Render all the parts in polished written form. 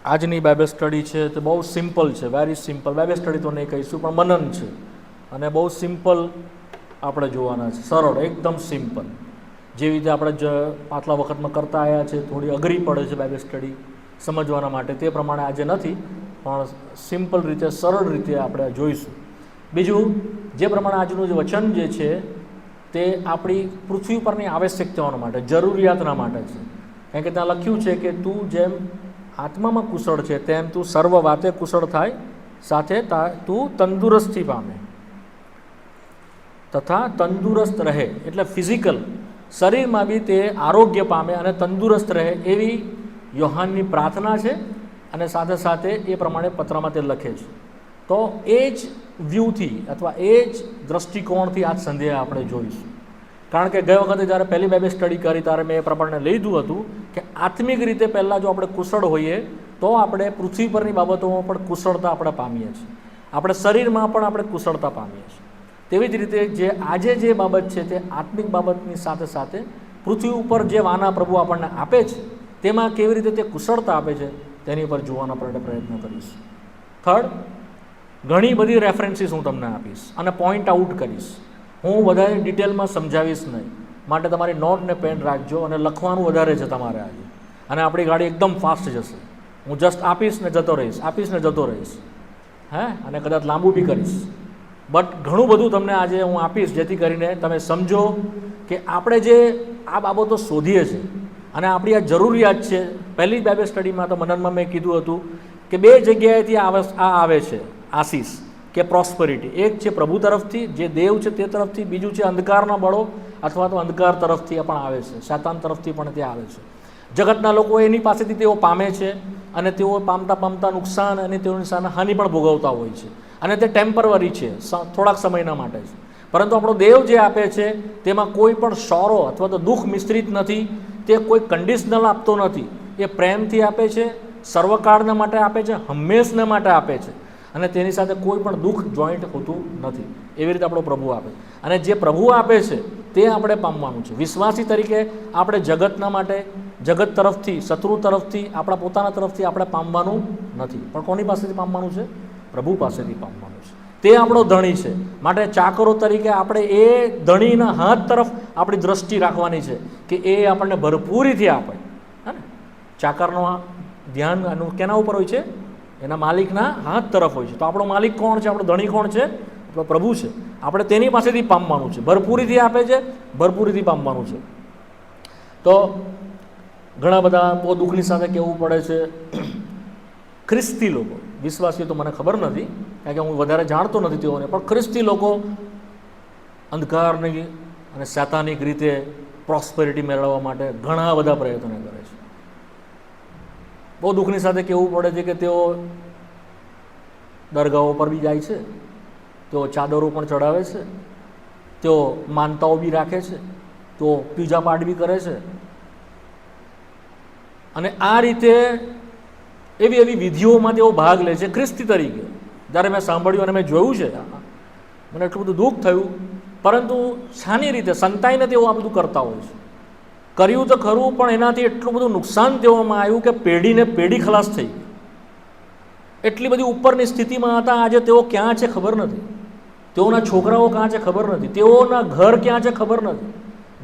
આજની Bible study છે તે બહુ સિમ્પલ છે, વેરી સિમ્પલ. બાઇબલ સ્ટડી તો નહીં કહીશું, પણ મનન છે અને બહુ સિમ્પલ આપણે જોવાના છે, સરળ, એકદમ સિમ્પલ. જેવી રીતે આપણે પાછલા વખતમાં કરતા આવ્યા છે, થોડી અઘરી પડે છે બાઇબલ સ્ટડી સમજવાના માટે, તે પ્રમાણે આજે નથી, પણ સિમ્પલ રીતે, સરળ રીતે આપણે જોઈશું. બીજું, જે પ્રમાણે આજનું જે વચન જે છે તે આપણી પૃથ્વી પરની આવશ્યકતાઓના માટે, જરૂરિયાતના માટે છે. કારણ કે ત્યાં લખ્યું છે કે તું જેમ આત્મામાં કુશળ છે તેમ તું સર્વ વાતે કુશળ થાય, સાથે તું તંદુરસ્તી પામે તથા તંદુરસ્ત રહે. એટલે ફિઝિકલ શરીરમાં બી તે આરોગ્ય પામે અને તંદુરસ્ત રહે, એવી યોહાનની પ્રાર્થના છે. અને સાથે સાથે એ પ્રમાણે પત્રમાં તે લખે છે. તો એ જ વ્યૂથી અથવા એ જ દ્રષ્ટિકોણથી આજ સંધ્યાએ આપણે જોઈશું. કારણ કે ગઈ વખતે જ્યારે પહેલી બાઇબલ સ્ટડી કરી ત્યારે મેં એ પ્રમાણે લીધું હતું કે આત્મિક રીતે પહેલાં જો આપણે કુશળ હોઈએ તો આપણે પૃથ્વી પરની બાબતોમાં પણ કુશળતા આપણે પામીએ છીએ, આપણે શરીરમાં પણ આપણે કુશળતા પામીએ છીએ. તેવી જ રીતે જે આજે જે બાબત છે તે આત્મિક બાબતની સાથે સાથે પૃથ્વી ઉપર જે વાના પ્રભુ આપણને આપે છે તેમાં કેવી રીતે તે કુશળતા આપે છે તેની પર જોવાનો આપણે પ્રયત્ન કરીશું. થર્ડ, ઘણી બધી રેફરન્સીસ હું તમને આપીશ અને પોઈન્ટ આઉટ કરીશ. હું વધારે ડિટેલમાં સમજાવીશ નહીં, માટે તમારી નોટ ને પેન રાખજો અને લખવાનું વધારે છે તમારે આજે. અને આપણી ગાડી એકદમ ફાસ્ટ જશે. હું જસ્ટ આપીશ ને જતો રહીશ, આપીશ ને જતો રહીશ, હે, અને કદાચ લાંબુ બી કરીશ. બટ ઘણું બધું તમને આજે હું આપીશ જેથી કરીને તમે સમજો કે આપણે જે આ બાબતો શોધીએ છીએ અને આપણી આ જરૂરિયાત છે. પહેલી બાઇબલ સ્ટડીમાં તો મનનમાં મેં કીધું હતું કે બે જગ્યાએથી આ આવે છે આશીષ કે પ્રોસ્પરિટી. એક છે પ્રભુ તરફથી, જે દેવ છે તે તરફથી. બીજું છે અંધકારના બળો અથવા તો અંધકાર તરફથી પણ આવે છે, શાતાન તરફથી પણ તે આવે છે. જગતના લોકો એની પાસેથી તેઓ પામે છે અને તેઓ પામતા પામતા નુકસાન અને તેઓની સામે હાનિ પણ ભોગવતા હોય છે. અને તે ટેમ્પરરી છે, થોડાક સમયના માટે છે. પરંતુ આપણો દેવ જે આપે છે તેમાં કોઈ પણ સોરો અથવા તો દુઃખ મિશ્રિત નથી. તે કોઈ કન્ડિશનલ આપતો નથી. એ પ્રેમથી આપે છે, સર્વકાળના માટે આપે છે, હંમેશના માટે આપે છે. અને તેની સાથે કોઈ પણ દુઃખ જોઈન્ટ હોતું નથી. એવી રીતે આપણો પ્રભુ આપે. અને જે પ્રભુ આપે છે તે આપણે પામવાનું છે. વિશ્વાસી તરીકે આપણે જગતના માટે, જગત તરફથી, શત્રુ તરફથી, આપણા પોતાના તરફથી આપણે પામવાનું નથી, પણ કોની પાસેથી પામવાનું છે? પ્રભુ પાસેથી પામવાનું છે. તે આપણો ધણી છે. માટે ચાકરો તરીકે આપણે એ ધણીના હાથ તરફ આપણી દ્રષ્ટિ રાખવાની છે કે એ આપણને ભરપૂરીથી આપે. હે ને? ચાકરનો ધ્યાન આનું કેના ઉપર હોય છે? એના માલિકના હાથ તરફ હોય છે. તો આપણો માલિક કોણ છે? આપણો ધણી કોણ છે? આપણો પ્રભુ છે. આપણે તેની પાસેથી પામવાનું છે. ભરપૂરીથી આપે છે, ભરપૂરીથી પામવાનું છે. તો ઘણા બધા બહુ દુઃખની સાથે કહેવું પડે છે, ખ્રિસ્તી લોકો, વિશ્વાસીઓ તો મને ખબર નથી કારણ કે હું વધારે જાણતો નથી તેઓને, પણ ખ્રિસ્તી લોકો અંધકારની અને શાતાનિક રીતે પ્રોસ્પેરિટી મેળવવા માટે ઘણા બધા પ્રયત્નો કરે છે. બહુ દુઃખની સાથે કહેવું પડે છે કે તેઓ દરગાહો પર બી જાય છે, તેઓ ચાદરો પણ ચડાવે છે, તેઓ માનતાઓ બી રાખે છે, તેઓ પૂજા પાઠ બી કરે છે. અને આ રીતે એવી એવી વિધિઓમાં તેઓ ભાગ લે છે ખ્રિસ્તી તરીકે. જ્યારે મેં સાંભળ્યું અને મેં જોયું છે, મને એટલું બધું દુઃખ થયું. પરંતુ શાની રીતે સંતાઈને તેઓ આ બધું કરતા હોય છે. કર્યું તો ખરું, પણ એનાથી એટલું બધું નુકસાન તેઓમાં આવ્યું કે પેઢીને પેઢી ખલાસ થઈ. એટલી બધી ઉપરની સ્થિતિમાં હતા, આજે તેઓ ક્યાં છે ખબર નથી. તેઓના છોકરાઓ ક્યાં છે ખબર નથી. તેઓના ઘર ક્યાં છે ખબર નથી.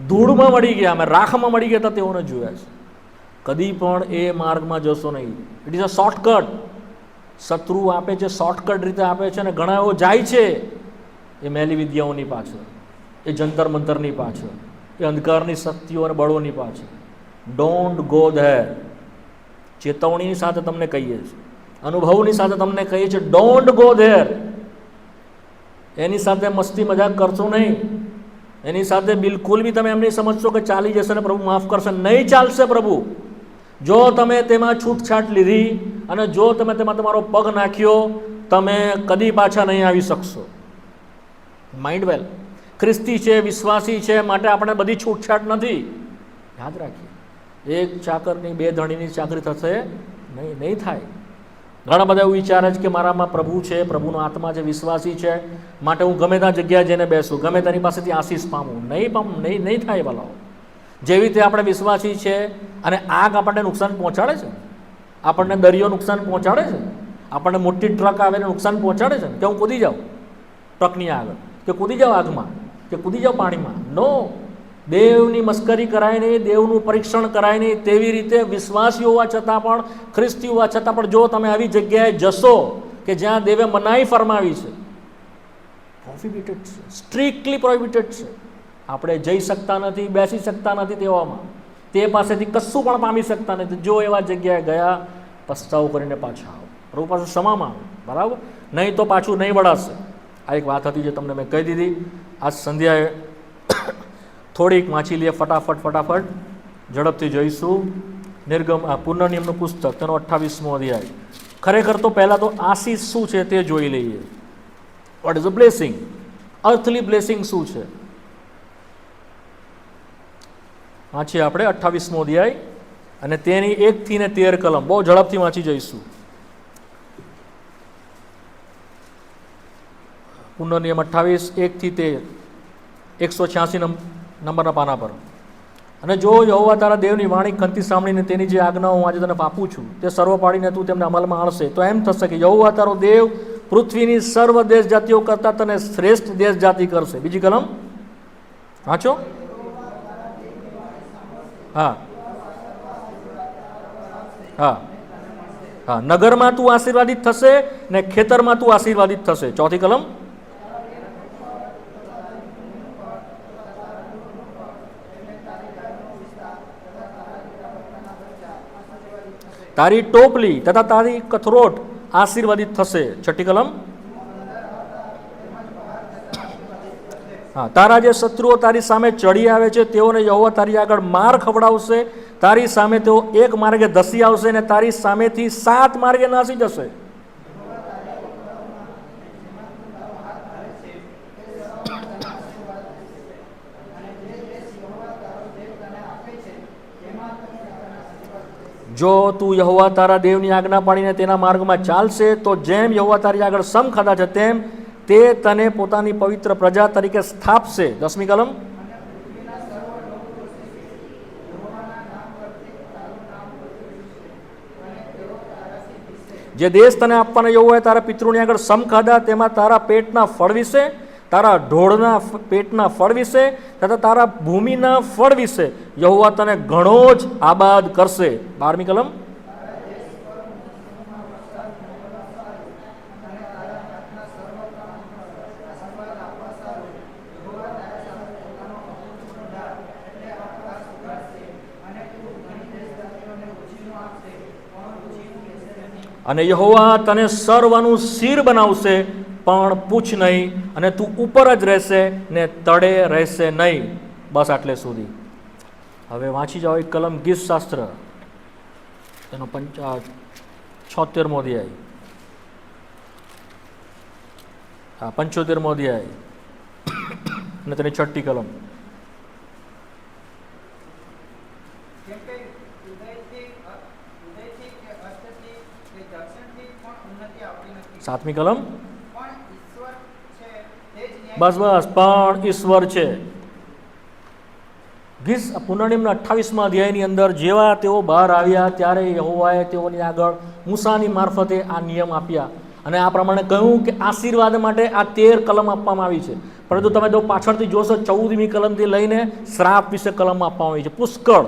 ધૂળમાં મળી ગયા, અમે રાખમાં મળી ગયા હતા તેઓને જોયા છે. કદી પણ એ માર્ગમાં જશો નહીં. It is a shortcut. શત્રુ આપે છે, શોર્ટકટ રીતે આપે છે. અને ઘણા એવો જાય છે એ મેલી વિદ્યાઓની પાછળ, એ જંતર મંતરની પાછળ, એ અંધકારની શક્તિઓ અને બળોની પાછળ. Don't go there. ચેતવણીની સાથે તમને કહીએ છીએ, અનુભવની સાથે તમને કહીએ છીએ, ડોન્ટ ગો ધેર. એની સાથે મસ્તી મજાક કરશો નહીં. એની સાથે બિલકુલ બી તમે એમ નહીં સમજશો કે ચાલી જશે ને પ્રભુ માફ કરશે. નહીં ચાલશે પ્રભુ. જો તમે તેમાં છૂટછાટ લીધી અને જો તમે તેમાં તમારો પગ નાખ્યો, તમે કદી પાછા નહીં આવી શકશો. માઇન્ડ વેલ. ખ્રિસ્તી છે, વિશ્વાસી છે, માટે આપણે બધી છૂટછાટ નથી. યાદ રાખીએ, એક ચાકરની બે ધણીની ચાકરી થશે નહીં, નહીં થાય. ઘણા બધા એવું વિચારે છે કે મારામાં પ્રભુ છે, પ્રભુનો આત્મા છે, વિશ્વાસી છે, માટે હું ગમે ત્યાં જગ્યાએ જઈને બેસું, ગમે તેની પાસેથી આશીષ પામું. નહીં થાય ભલાઓ. જેવી રીતે આપણે વિશ્વાસી છે અને આગ આપણને નુકસાન પહોંચાડે છે, આપણને દરિયો નુકસાન પહોંચાડે છે, આપણને મોટી ટ્રક આવીને નુકસાન પહોંચાડે છે કે હું કૂદી જાઉં ટ્રકની આગળ, કે કૂદી જાઉં આગમાં, કે કૂદી જાઉં પાણીમાં? નો. દેવની મસ્કરી કરાય નહીં, દેવનું પરીક્ષણ કરાય નહીં. તેવી રીતે વિશ્વાસી હોવા છતાં પણ, ખ્રિસ્તી હોવા છતાં પણ જો તમે આવી જગ્યાએ જશો કે જ્યાં દેવે મનાઈ ફરમાવી છે, પ્રોહિબિટેડ છે, સ્ટ્રિક્ટલી પ્રોહિબિટેડ છે, આપણે જઈ શકતા નથી, બેસી શકતા નથી તેવામાં, તે પાસેથી કશું પણ પામી શકતા નથી. જો એવા જગ્યાએ ગયા, પસ્તાવો કરીને પાછા આવો, પ્રભુ પાસે ક્ષમા માંગો, બરાબર? નહીં તો પાછું નહીં વળાશે. આ એક વાત હતી જે તમને મેં કહી દીધી. આજ સંધ્યાએ થોડીક વાંચી લઈએ ફટાફટ ઝડપથી જોઈશું. પુનર્નિયમનું પુસ્તક, તેનો 28મો અધ્યાય. ખરેખર તો પહેલાં તો આશીષ શું છે તે જોઈ લઈએ. What is a blessing? Earthly blessing શું છે? વાંચીએ આપણે 28મો અધ્યાય અને તેની 1 થી 13 કલમ. બહુ ઝડપથી વાંચી જઈશું. પુનર્નિયમ 28, 1 થી 13, 186 નંબરના પાના પર. અને જો યહોવા તારા દેવની વાણી ખંતી સાંભળીને તેની જે આજ્ઞાઓ હું આજે તને આપું છું તે સર્વ પાડીને તું તેમને અમલમાં આણશે, તો એમ થશે કે યહોવા તારો દેવ પૃથ્વીની સર્વ દેશ જાતિઓ કરતાં તને શ્રેષ્ઠ દેશ જાતિ કરશે. બીજી કલમ વાંચો. હા હા હા. નગરમાં તું આશીર્વાદિત થશે ને ખેતરમાં તું આશીર્વાદિત થશે. ચોથી કલમ. તારી ટોપલી તથા તારી કથરોટ આશીર્વાદિત થશે. છઠ્ઠી કલમ. હા. તારા જે શત્રુઓ તારી સામે ચડી આવે છે તેઓને યહોવા તારી આગળ માર ખવડાવશે. તારી સામે તેઓ એક માર્ગે ધસી આવશે અને તારી સામેથી 7 માર્ગે નાસી જશે. જો તું યહોવા તારા દેવની આજ્ઞા પાડીને તેના માર્ગમાં ચાલશે તો જેમ યહોવા તારી આગળ સમ ખાધા છે તેમ તે તને પોતાની પવિત્ર પ્રજા તરીકે સ્થાપશે. 10મી કલમ. જે દેશ તને આપવાના યહોવાએ તારા પિતૃની આગળ સમ ખાધા તેમાં તારા પેટના ફળ વિશે, તારા ઢોળના પેટના ફળ વિશે તથા તારા ભૂમિના ફળ વિશે યહોવા તને ઘણો જ આબાદ કરશે. 12મી કલમ. અને યહોવા તને સર્વનું શિર બનાવશે પણ પૂછ નહીં, અને તું ઉપર જ રહેશે ને તળે રહેશે નહીં. બસ આટલે સુધી. હવે વાંચી જાઓ એક કલમ ગીત શાસ્ત્ર, તેનો 76મો અધ્યાય. હા, 75મો અધ્યાય અને તેની 6ઠી કલમ. 7મી કલમ. બસ પણ ઈશ્વર છે. પુનર્નિયમના 28મા અધ્યાયની અંદર જેવા તેઓ બહાર આવ્યા ત્યારે યહોવાએ તેઓની આગળ મૂસાની મારફતે આ નિયમ આપ્યા અને આ પ્રમાણે કહ્યું કે આશીર્વાદ માટે આ 13 કલમ આપવામાં આવી છે. પરંતુ તમે જો પાછળથી જોશો 14મી કલમથી લઈને શ્રાપ વિશે કલમ આપવામાં આવી છે, પુષ્કળ.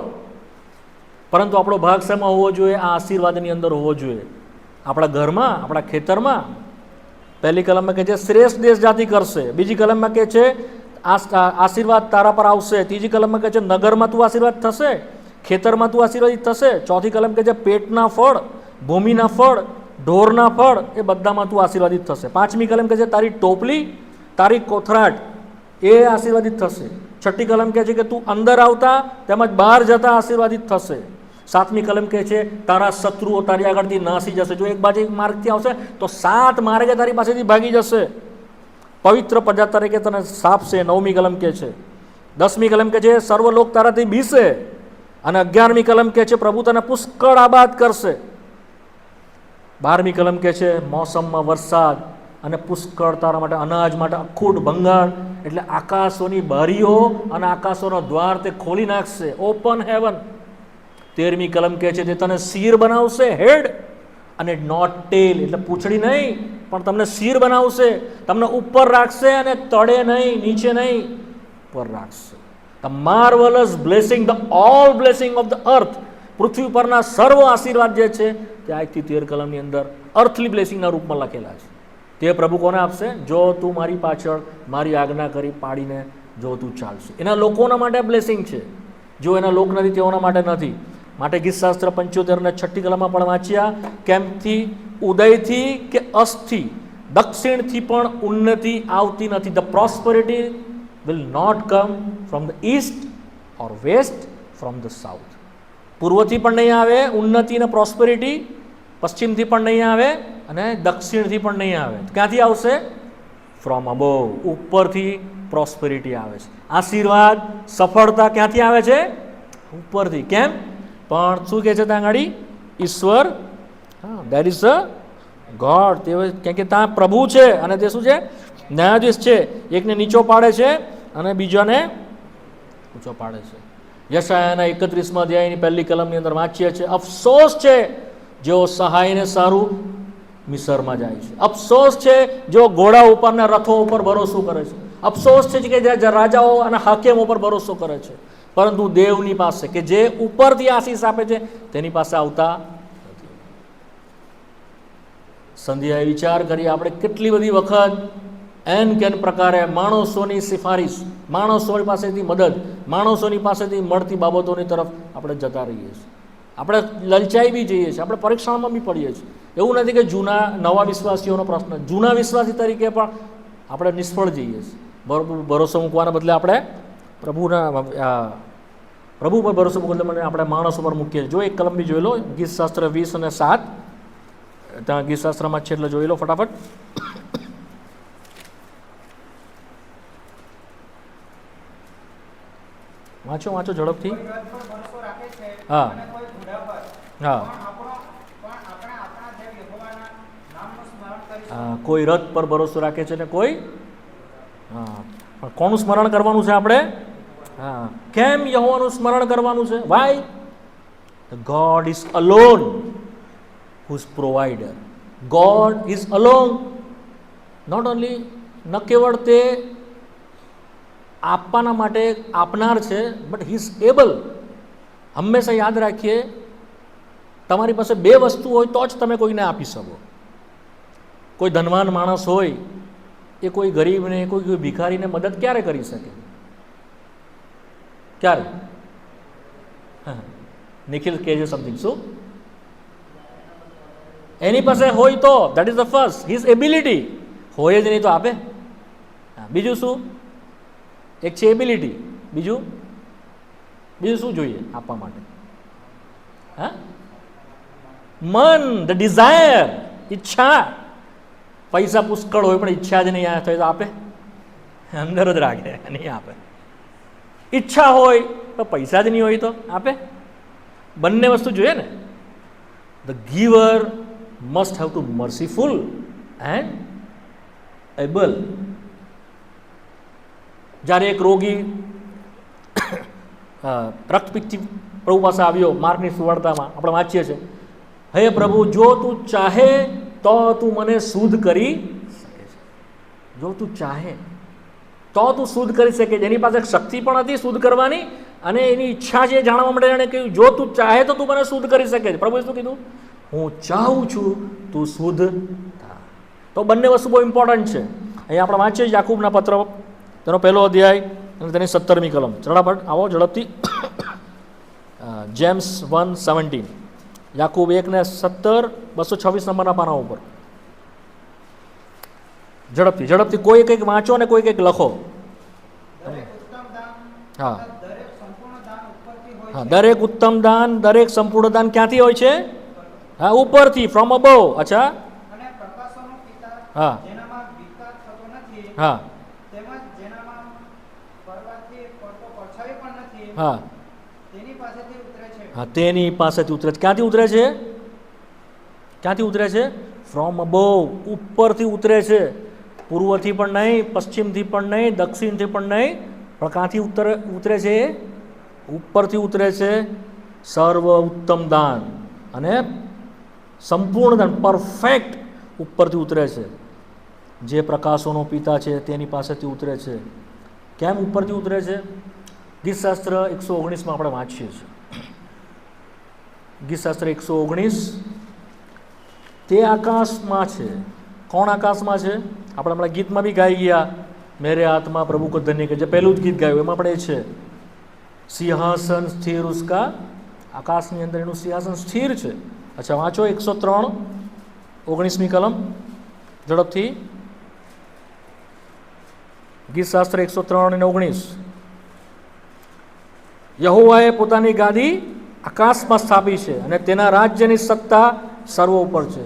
પરંતુ આપણો ભાગ શેમાં હોવો જોઈએ? આ આશીર્વાદની અંદર હોવો જોઈએ. આપણા ઘરમાં, આપણા ખેતરમાં. પહેલી કલમમાં કહે છે શ્રેષ્ઠ દેશ જાતિ કરશે. બીજી કલમમાં કહે છે આશીર્વાદ તારા પર આવશે. ત્રીજી કલમમાં કહે છે નગરમાં તું આશીર્વાદ થશે, ખેતરમાં તું આશીર્વાદિત થશે. ચોથી કલમ કહે છે પેટના ફળ, ભૂમિના ફળ, ઢોરના ફળ, એ બધામાં તું આશીર્વાદિત થશે. 5મી કલમ કહે છે તારી ટોપલી, તારી કોથરાટ એ આશીર્વાદિત થશે. 6ઠ્ઠી કલમ કહે છે કે તું અંદર આવતા તેમજ બહાર જતા આશીર્વાદિત થશે. 7મી કલમ કહે છે તારા શત્રુઓ તારી આગળથી નાસી જશે. જો એક બાજુ માર્ગથી આવશે તો 7 માર્ગે તારી પાસેથી ભાગી જશે. પવિત્ર પ્રજા તરીકે તને સ્થાપશે. 9મી કલમ કહે છે. 10મી કલમ કહે છે સર્વલોક તારાથી બીસે. અને 11મી કલમ કહે છે પ્રભુ તને પુષ્કળ આબાદ કરશે. 12મી કલમ કહે છે મોસમમાં વરસાદ અને પુષ્કળ તારા માટે અનાજ માટે અખૂટ ભંગાર, એટલે આકાશોની બારીઓ અને આકાશોનો દ્વાર તે ખોલી નાખશે. Open heaven. 13મી કલમ કહે છે તે તને શિર બનાવશે, હેડ, અને નોટ ટેલ, એટલે પૂંછડી નહીં પણ તમને શિર બનાવશે, તમને ઉપર રાખશે અને તળે નહીં, નીચે નહીં, ઉપર રાખશે. The marvellous blessing, the all blessing of the earth, પૃથ્વી પરના સર્વ આશીર્વાદ જે છે તે 1 થી 13 કલમની અંદર અર્થલી બ્લેસિંગના રૂપમાં લખેલા છે. તે પ્રભુ કોને આપશે? જો તું મારી પાછળ મારી આજ્ઞા કરી પાડીને જો તું ચાલશે. એના લોકોના માટે બ્લેસિંગ છે, જો એના લોક નથી તેઓના માટે નથી. માટે ગીતશાસ્ત્ર 75 ને 6ઠ્ઠી કલમમાં પણ વાંચ્યા, કેમથી ઉદયથી કે અસ્તથી દક્ષિણથી પણ ઉન્નતિ આવતી નથી. The prosperity will not come from the east or west, from the south. પૂર્વથી પણ નહીં આવે ઉન્નતિ અને પ્રોસ્પેરિટી, પશ્ચિમથી પણ નહીં આવે અને દક્ષિણથી પણ નહીં આવે. ક્યાંથી આવશે? ફ્રોમ અબોવ, ઉપરથી પ્રોસ્પેરિટી આવે છે. આશીર્વાદ, સફળતા ક્યાંથી આવે છે? ઉપરથી. કેમ? પણ શું કહે છે ત્યાં આગળ? ઈશ્વર, હા, દેટ ઇઝ અ ગોડ. તે કેમ કે ત્યાં પ્રભુ છે અને તે શું છે? ન્યાયાધીશ છે. એકને નીચો પાડે છે અને બીજાને ઊંચો પાડે છે. યશાયાના 31મા અધ્યાયની 1લી કલમની અંદર વાંચીએ છીએ, અફસોસ છે જેઓ સહાયને સારું મિસરમાં જાય છે. અફસોસ છે જેઓ ઘોડા ઉપરના રથો ઉપર ભરોસો કરે છે. અફસોસ છે કે જે રાજાઓ અને હાકેમ ઉપર ભરોસો કરે છે, પરંતુ દેવની પાસે કે જે ઉપરથી આશીષ આપે છે તેની પાસે આવતા નથી. સંધ્યાએ વિચાર કરીએ આપણે કેટલી બધી વખત એન કેન પ્રકારે માણસોની સિફારિશ, માણસોની પાસેથી મદદ, માણસોની પાસેથી મળતી બાબતોની તરફ આપણે જતા રહીએ છીએ. આપણે લલચાઈ બી જઈએ છીએ, આપણે પરીક્ષામાં બી પડીએ છીએ. એવું નથી કે જૂના નવા વિશ્વાસીઓનો પ્રશ્ન, જૂના વિશ્વાસી તરીકે પણ આપણે નિષ્ફળ જઈએ છીએ. ભરોસો મૂકવાના બદલે આપણે પ્રભુ પર ભરોસો મૂકવા બદલે આપણે માણસો પર મૂકીએ. જો એક કલમ બી જોઈ લો, ગીતશાસ્ત્ર 20 અને 7, ત્યાં ગીતશાસ્ત્રમાં છે એટલે જોઈ લો ફટાફટ. વાંચો વાંચો ઝડપથી. હા હા, કોઈ રથ પર ભરોસો રાખે છે ને કોઈ, હા, પણ કોનું સ્મરણ કરવાનું છે આપણે? હા, કેમ યહોવાનું સ્મરણ કરવાનું છે? Why? God is alone who is provider. God is alone, not only, ન કેવળ તે આપવાના માટે આપનાર છે, બટ હી ઇઝ એબલ. હંમેશા યાદ રાખીએ, તમારી પાસે 2 વસ્તુ હોય તો જ તમે કોઈને આપી શકો. કોઈ ધનવાન માણસ હોય એ કોઈ ગરીબને, કોઈ ભિખારીને મદદ ક્યારે કરી શકે? ક્યારે? નિખિલ કહેજો સમથિંગ. શું? એની પાસે હોય તો, that is the first, his ability. હોય જ નહીં તો આપે. બીજું શું? એક છે એબિલિટી, બીજું શું જોઈએ આપવા માટે? હા, મન, ધ ડિઝાયર, ઈચ્છા. પૈસા પુષ્કળ હોય પણ ઈચ્છા જ નહીં આવે તો આપે? અંદર જ રાખે, નહીં આપે. ઈચ્છા હોય તો પૈસા જ નહીં હોય તો આપે? બંને વસ્તુ જોઈએ ને. The giver must have to merciful and able. જ્યારે એક રોગી રક્તપિત્તથી પ્રભુ પાસે આવ્યો, માર્કની સુવાર્તામાં આપણે વાંચીએ છીએ, હે પ્રભુ, જો તું ચાહે તો તું મને શુદ્ધ કરી શકે છે. જો તું ચાહે તો તું શુદ્ધ કરી શકે છે. એની પાસે શક્તિ પણ હતી શુદ્ધ કરવાની અને એની ઈચ્છા છે જાણવા માટે. એણે કહ્યું, જો તું ચાહે તો તું મને શુદ્ધ કરી શકે છે. પ્રભુએ શું કીધું? હું ચાહું છું તું શુદ્ધ થા. તો બંને વસ્તુ બહુ ઇમ્પોર્ટન્ટ છે. અહીંયા આપણે વાંચીએ યાકૂબના પત્ર, તેનો 1લો અધ્યાય અને તેની 17મી કલમ. ઝડપટ આવો, ઝડપથી. જેમ્સ 1:17, યાકૂબ 1:17, 226 નંબરના પાના ઉપર. ઝડપથી ઝડપથી કોઈ કંઈક વાંચો અને કોઈ કંઈક લખો. હા હા, દરેક ઉત્તમ દાન, દરેક સંપૂર્ણ દાન ક્યાંથી હોય છે? હા, ઉપરથી, ફ્રોમ અબોવ. અચ્છા, હા હા હા હા, તેની પાસેથી ઉતરે છે. ક્યાંથી ઉતરે છે? ક્યાંથી ઉતરે છે? ફ્રોમ અબોવ, ઉપરથી ઉતરે છે. પૂર્વથી પણ નહીં, પશ્ચિમથી પણ નહીં, દક્ષિણથી પણ નહીં, પણ ક્યાંથી ઉતરે છે? ઉપરથી ઉતરે છે. સર્વ ઉત્તમ દાન અને સંપૂર્ણ દાન, પરફેક્ટ ઉપરથી ઉતરે છે. જે પ્રકાશોનો પિતા છે તેની પાસેથી ઉતરે છે. કેમ ઉપરથી ઉતરે છે? ગીતશાસ્ત્ર 119માં આપણે વાંચીએ છીએ. ગીતશાસ્ત્ર 119, તે આકાશમાં છે. કોણ આકાશમાં છે? આપણે હમણાં ગીતમાં બી ગાઈ ગયા, મેરે આત્મા પ્રભુ કો ધન્ય કે, જે પહેલું જ ગીત ગાયું એમાં પણ એ છે, સિંહાસન સ્થિર ઉસકા, આકાશની અંદર એનું સિંહાસન સ્થિર છે. અચ્છા, વાંચો 103 19મી કલમ ઝડપથી. ગીતશાસ્ત્ર 103 અને 19. યહોવાએ પોતાની ગાદી આકાશમાં સ્થાપી છે અને તેના રાજ્યની સત્તા સર્વ ઉપર છે.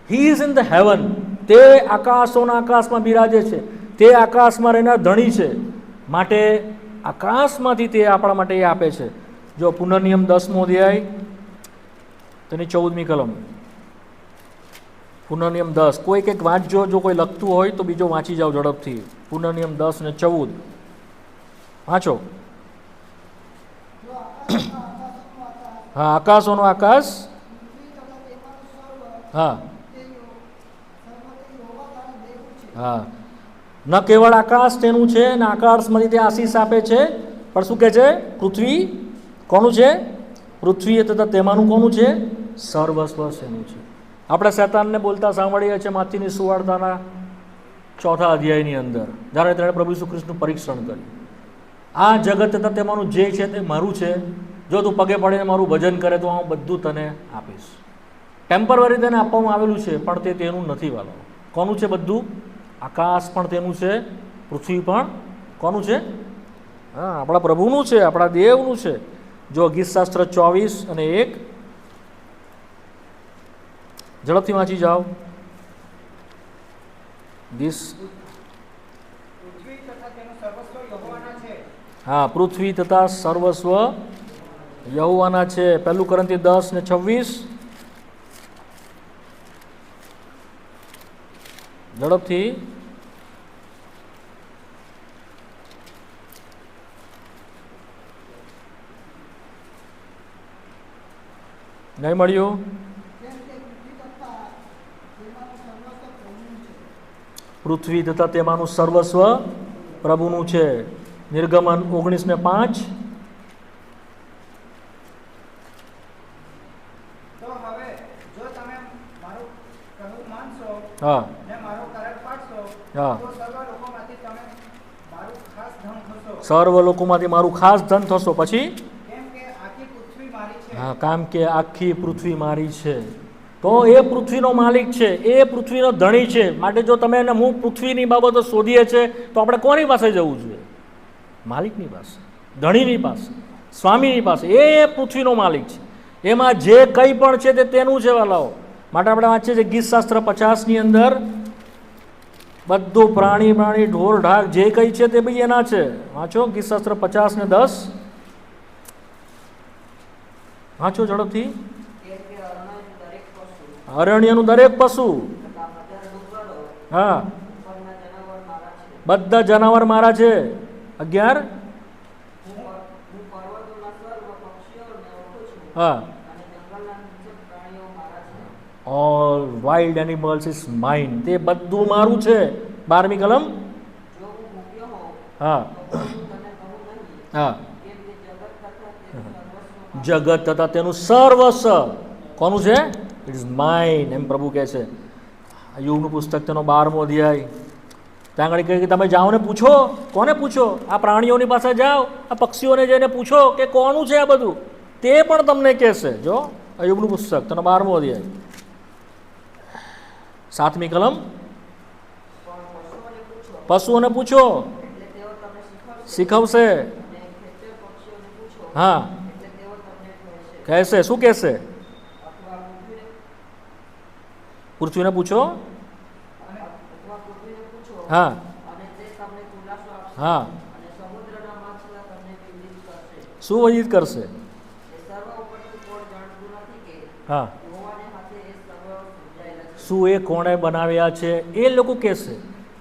He is in the heaven, તે આકાશોના આકાશમાં બિરાજે છે, તે આકાશમાં રહેનાર ધણી છે, માટે આકાશમાંથી તે આપણા માટે એ આપે છે. જો પુનર્નિયમ 10મો અધ્યાય તેની 14મી કલમ. પુનર્નિયમ 10, કોઈ કંઈક વાંચજો, જો કોઈ લખતું હોય તો બીજો વાંચી જાઓ ઝડપથી. પુનર્નિયમ 10 અને 14 વાંચો. હા, આકાશોનો આકાશ, હા હા, ન કેવળ આકાશ તેનું છે ને આકાશમાંથી તે આશીષ આપે છે, પણ શું કહે છે? પૃથ્વી કોનું છે? પૃથ્વી એ તથા તેમાંનું કોનું છે? સર્વસ્વ એનું છે. આપણે શૈતાનને બોલતા સાંભળીએ છીએ માથીની સુવાર્તાના 4થા અધ્યાયની અંદર, જ્યારે તેણે પ્રભુ ઈસુ ખ્રિસ્તનું પરીક્ષણ કર્યું. આ જગત તથા તેમાંનું જે છે તે મારું છે, જો તું પગે પડીને મારું ભજન કરે તો હું બધું તને આપીશ. ટેમ્પરરી તેને આપવામાં આવેલું છે, પણ તે તેનું નથી વાલો. કોનું છે બધું? આકાશ પણ તેનું છે, પૃથ્વી પણ કોનું છે? હા, આપણા પ્રભુનું છે, આપણા દેવનું છે. જો ગીતશાસ્ત્ર 24 અને 1 ઝડપથી વાંચી જાઓ. હા, પૃથ્વી તથા સર્વસ્વ યહોવાના છે. 1 કોરિન્થી 10 ને 26 ઝડપથી. નહીં મળ્યું? પૃથ્વી તથા તેમાંનું સર્વસ્વ પ્રભુનું છે. નિર્ગમન 19 ને 5. હા હા, સર્વ લોકોમાંથી મારું ખાસ ધન થશો. પછી હા, કામ કે આખી પૃથ્વી મારી છે. તો એ પૃથ્વીનો માલિક છે, એ પૃથ્વીનો ધણી છે. માટે જો તમે એને હું પૃથ્વીની બાબતો શોધીએ છે તો આપણે કોની પાસે જવું જોઈએ? માલિકની પાસે, ધણીની પાસે, સ્વામીની પાસે. એ પૃથ્વીનો માલિક છે. એમાં જે કંઈ પણ છે તે તેનું છે વાલાઓ. માટે આપણે વાંચીએ છીએ ગીતશાસ્ત્ર 50ની અંદર, બધું પ્રાણી ઢોર ઢાક જે કંઈ છે તે બી એના છે. વાંચો ગીતશાસ્ત્ર 50 ને 10 વાંચો ઝડપથી. અરણ્યનું દરેક પશુ, હા, બધા જનાવર મારા છે. 11, હા, all wild animals is mine, તે બધું મારું છે. 12મી કલમ. હા હા, જગત તથા તેનું સર્વસ્વ કોનું છે? ઇટ ઇઝ માઇન, એમ પ્રભુ કહે છે. અય્યુબનું પુસ્તક તેનો 12મો અધ્યાય, ત્યાં આગળ કહે કે તમે જાઓ ને પૂછો. કોને પૂછો? આ પ્રાણીઓની પાસે જાઓ, આ પક્ષીઓને જઈને પૂછો કે કોનું છે આ બધું, તે પણ તમને કહેશે. જો અય્યુબનું પુસ્તક તેનો 12મો અધ્યાય 7મી કલમ. પશુઓને પૂછો, શીખવશે. હા, કહેશે. શું કહેશે? પૃથ્વીને પૂછો. હા હા, શું વર્જિત કરશે? હા, શું એ કોણે બનાવ્યા છે એ લોકો કહેશે.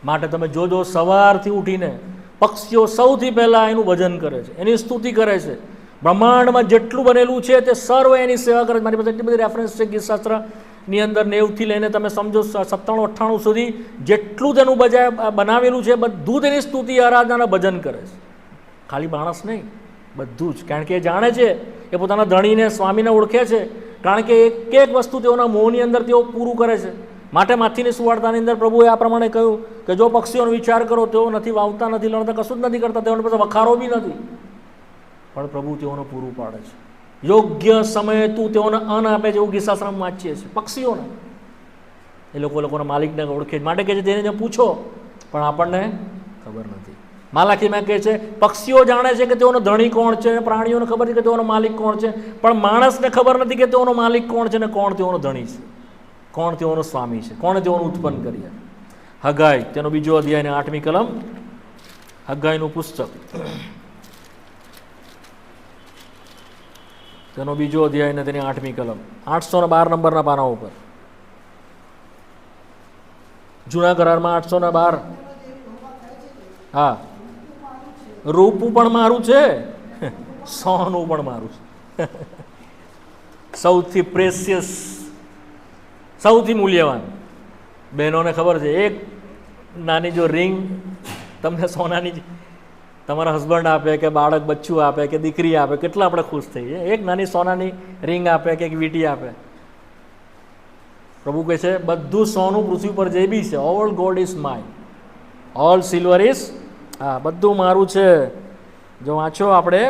માટે તમે જોજો, સવારથી ઉઠીને પક્ષીઓ સૌથી પહેલાં એનું ભજન કરે છે, એની સ્તુતિ કરે છે. બ્રહ્માંડમાં જેટલું બનેલું છે તે સર્વ એની સેવા કરે. મારી પાસે એટલી બધી રેફરન્સ છે ગીતશાસ્ત્રની અંદર 90થી લઈને તમે સમજો 97-98 સુધી જેટલું તેનું બનાવેલું છે બધું તેની સ્તુતિ આરાધના ભજન કરે છે. ખાલી માણસ નહીં, બધું જ. કારણ કે એ જાણે છે, એ પોતાના ધણીને સ્વામીને ઓળખે છે, કારણ કે એક એક વસ્તુ તેઓના મોહની અંદર તેઓ પૂરું કરે છે. માટે માથીની સુવાર્તાની અંદર પ્રભુએ આ પ્રમાણે કહ્યું કે જો પક્ષીઓનો વિચાર કરો, તેઓ નથી વાવતા, નથી લણતા, કશું જ નથી કરતા, તેઓને પાસે વખારો બી નથી, પણ પ્રભુ તેઓને પૂરું પાડે છે. યોગ્ય સમયે તું તેઓને અન્ન આપે છે, એવું ગીતશાસ્ત્રમાં વાંચીએ છીએ. પક્ષીઓને એ લોકોના માલિકને ઓળખે માટે કહે છે તેને પૂછો, પણ આપણને ખબર નથી. માલાખીમાં કહે છે પક્ષીઓ જાણે છે કે તેઓનો ધણી કોણ છે, પ્રાણીઓને ખબર છે કે તેઓનો માલિક કોણ છે, પણ માણસને ખબર નથી કે તેઓનો માલિક કોણ છે ને કોણ તેઓનો ધણી છે, કોણ તેઓનો સ્વામી છે, કોણે તેઓનું ઉત્પન્ન કર્યા. હગાઈ તેનો 2 અધ્યાય ને 8મી કલમ, હગાઈનું પુસ્તક તેનો 2 અધ્યાય ને તેની 8મી કલમ, 812 નંબરના પાના ઉપર. જૂના કરારમાં 812. હા, રૂપું પણ મારું છે, સોનું પણ મારું છે. સૌથી પ્રેશિયસ, સૌથી મૂલ્યવાન. બહેનોને ખબર છે, એક નાની જો રિંગ તમને સોનાની તમારા હસબન્ડ આપે કે બાળક બચ્ચું આપે કે દીકરી આપે, કેટલા આપણે ખુશ થઈએ. એક નાની સોનાની રિંગ આપે કે એક વીંટી આપે. પ્રભુ કહે છે બધું સોનું પૃથ્વી પર જે બી છે, all gold is my, all silver is, હા બધું મારું છે. જો વાંચો આપણે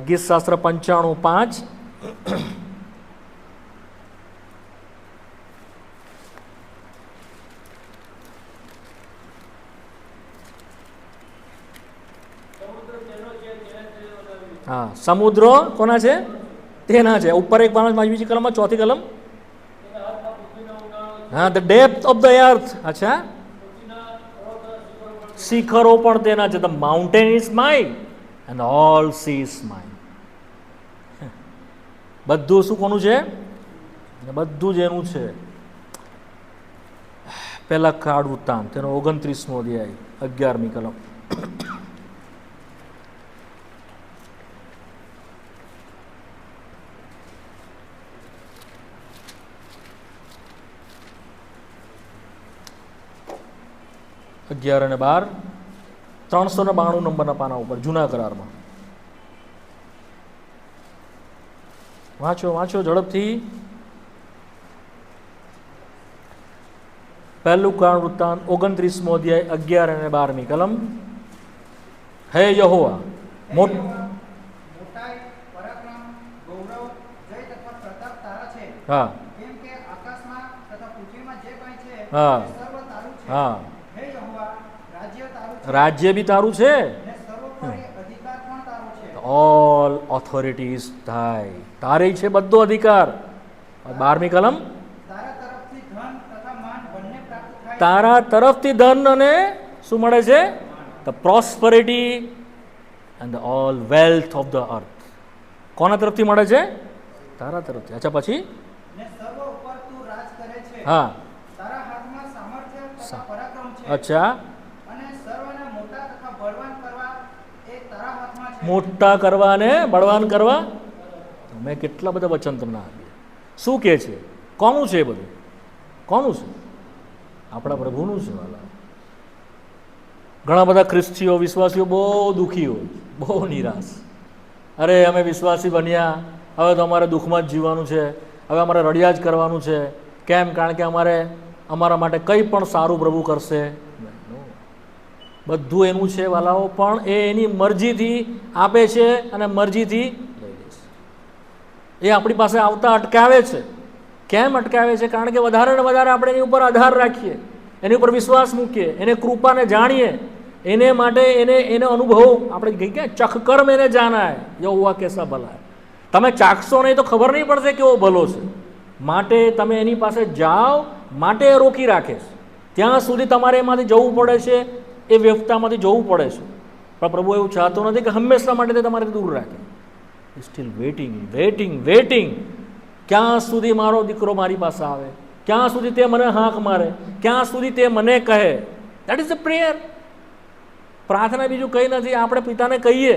ગીતશાસ્ત્ર 95:5. હા, સમુદ્રો કોના છે? તેના છે. ઉપર એક પાના, બીજી કલમમાં 4th કલમ. હા, ધ ડેપ્થ ઓફ ધ અર્થ. અચ્છા, શિખરો પણ તેના છે. The mountain is my and all she is my. બધું શું કોનું છે? બધું જ એનું છે. પહેલા કાળ વૃત્તાંત તેનો 29મો અધ્યાય 11મી કલમ. અગિયાર અને 12, 392 નંબરના પાના ઉપર, જૂના કરારમાં. વાંચો વાંચો ઝડપથી. પહેલું કાળ વૃત્તાંત 29મો અધ્યાય 11 અને 12મી કલમ. હે યહોવા, હા હા હા, રાજ્ય બી તારું છે, ઓલ ઓથોરિટી ઇઝ થાય, તારે છે બધો અધિકાર. 12મી કલમ. તારા તરફથી ધન અને શું મળે છે? The prosperity and the all wealth of the earth. કોના તરફથી મળે છે? તારા તરફથી. અચ્છા, પછી હા, અચ્છા, મોટા કરવા અને બળવાન કરવા. મેં કેટલા બધા વચન તમને આપ્યા. શું કહે છે? કોનું છે? બધું કોનું છે? આપણા પ્રભુનું છે. વાલા, ઘણા બધા ખ્રિસ્તીઓ વિશ્વાસીઓ બહુ દુઃખી હોય, બહુ નિરાશ. અરે અમે વિશ્વાસી બન્યા, હવે તો અમારે દુઃખમાં જ જીવવાનું છે, હવે અમારે રડ્યા જ કરવાનું છે. કેમ? કારણ કે અમારા માટે કંઈ પણ સારું પ્રભુ કરશે. બધું એનું છે વાલાઓ, પણ એ એની મરજીથી આપે છે અને મરજીથી લઈ લે છે. એ આપણી પાસે આવતા અટકાવે છે. કેમ અટકાવે છે? કારણ કે વધારે ને વધારે આપણે એની ઉપર આધાર રાખીએ, એની ઉપર વિશ્વાસ મૂકીએ, એને કૃપાને જાણીએ, એને માટે એને અનુભવ. આપણે કહીએ કે ચખકર્મ એને જાનાય યહોવા કેસા ભલા. તમે ચાખશો નહીં તો ખબર નહીં પડશે કેવો ભલો છે. માટે તમે એની પાસે જાઓ, માટે એ રોકી રાખે છે. ત્યાં સુધી તમારે એમાંથી જવું પડે છે, એ વ્યવસ્થામાંથી જવું પડે છે. પણ પ્રભુ એવું ચાહતો નથી કે હંમેશા માટે તે તમારે દૂર રાખે. Still waiting waiting waiting. ક્યાં સુધી મારો દીકરો મારી પાસે આવે, ક્યાં સુધી તે મને હાંક મારે, ક્યાં સુધી તે મને કહે. That is the prayer. પ્રાર્થના બીજું કંઈ નથી. આપણે પિતાને કહીએ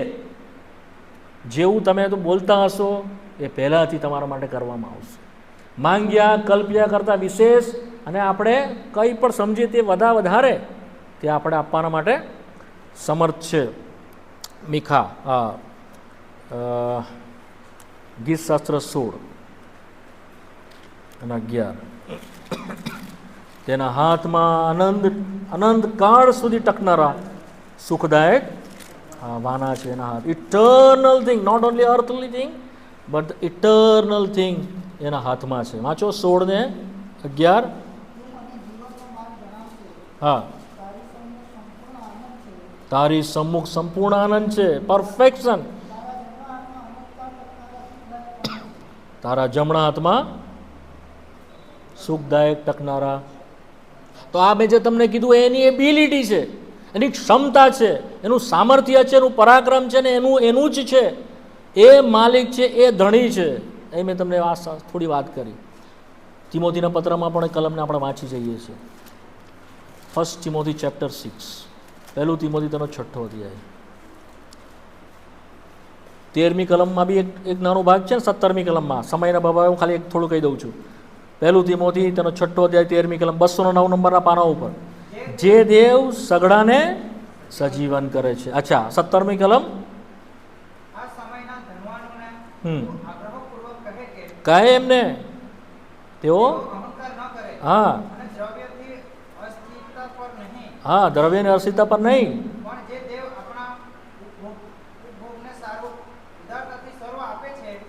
જેવું તમે તો બોલતા હશો એ પહેલાંથી તમારા માટે કરવામાં આવશે. માંગ્યા કલ્પ્યા કરતાં વિશેષ અને આપણે કંઈ પણ સમજીએ તે વધારે તે આપણે આપવાના માટે સમર્થ છે. મીખા ગીતશાસ્ત્ર 16 અને 11. તેના હાથમાં અનંત કાળ સુધી ટકનારા સુખદાયક વાના છે એના હાથ. Eternal thing, not only earthly thing but eternal thing એના હાથમાં છે. વાંચો 16 ને 11. હા, તારી સમ્મુખ સંપૂર્ણ આનંદ છે, પરફેક્શન. તારા જમણા હાથમાં સુખદાયક ટકનારા. તો આ મેં જે તમને કીધું એની એબિલિટી છે, એની ક્ષમતા છે, એનું સામર્થ્ય છે, એનું પરાક્રમ છે ને એનું જ છે. એ માલિક છે, એ ધણી છે. એ મેં તમને આ થોડી વાત કરી. તિમોથીના પત્રમાં પણ કલમને આપણે વાંચી જઈએ છીએ. 1 તિમોથી ચેપ્ટર 6, 1 તિમોથી તેનો 6 અધ્યાય. 13મી કલમમાં બી એક નાનો ભાગ છે ને, 17મી કલમમાં. સમયના બાબા હું ખાલી એક થોડું કહી દઉં છું. 1 તિમોથી તેનો 6 અધ્યાય 13મી કલમ 209 નંબરના પાના ઉપર. જે દેવ સગડાને સજીવન કરે છે. અચ્છા, 17મી કલમ કહે એમને તેઓ હા હા દ્રવ્યની અસ્થિરતા પર નહીં,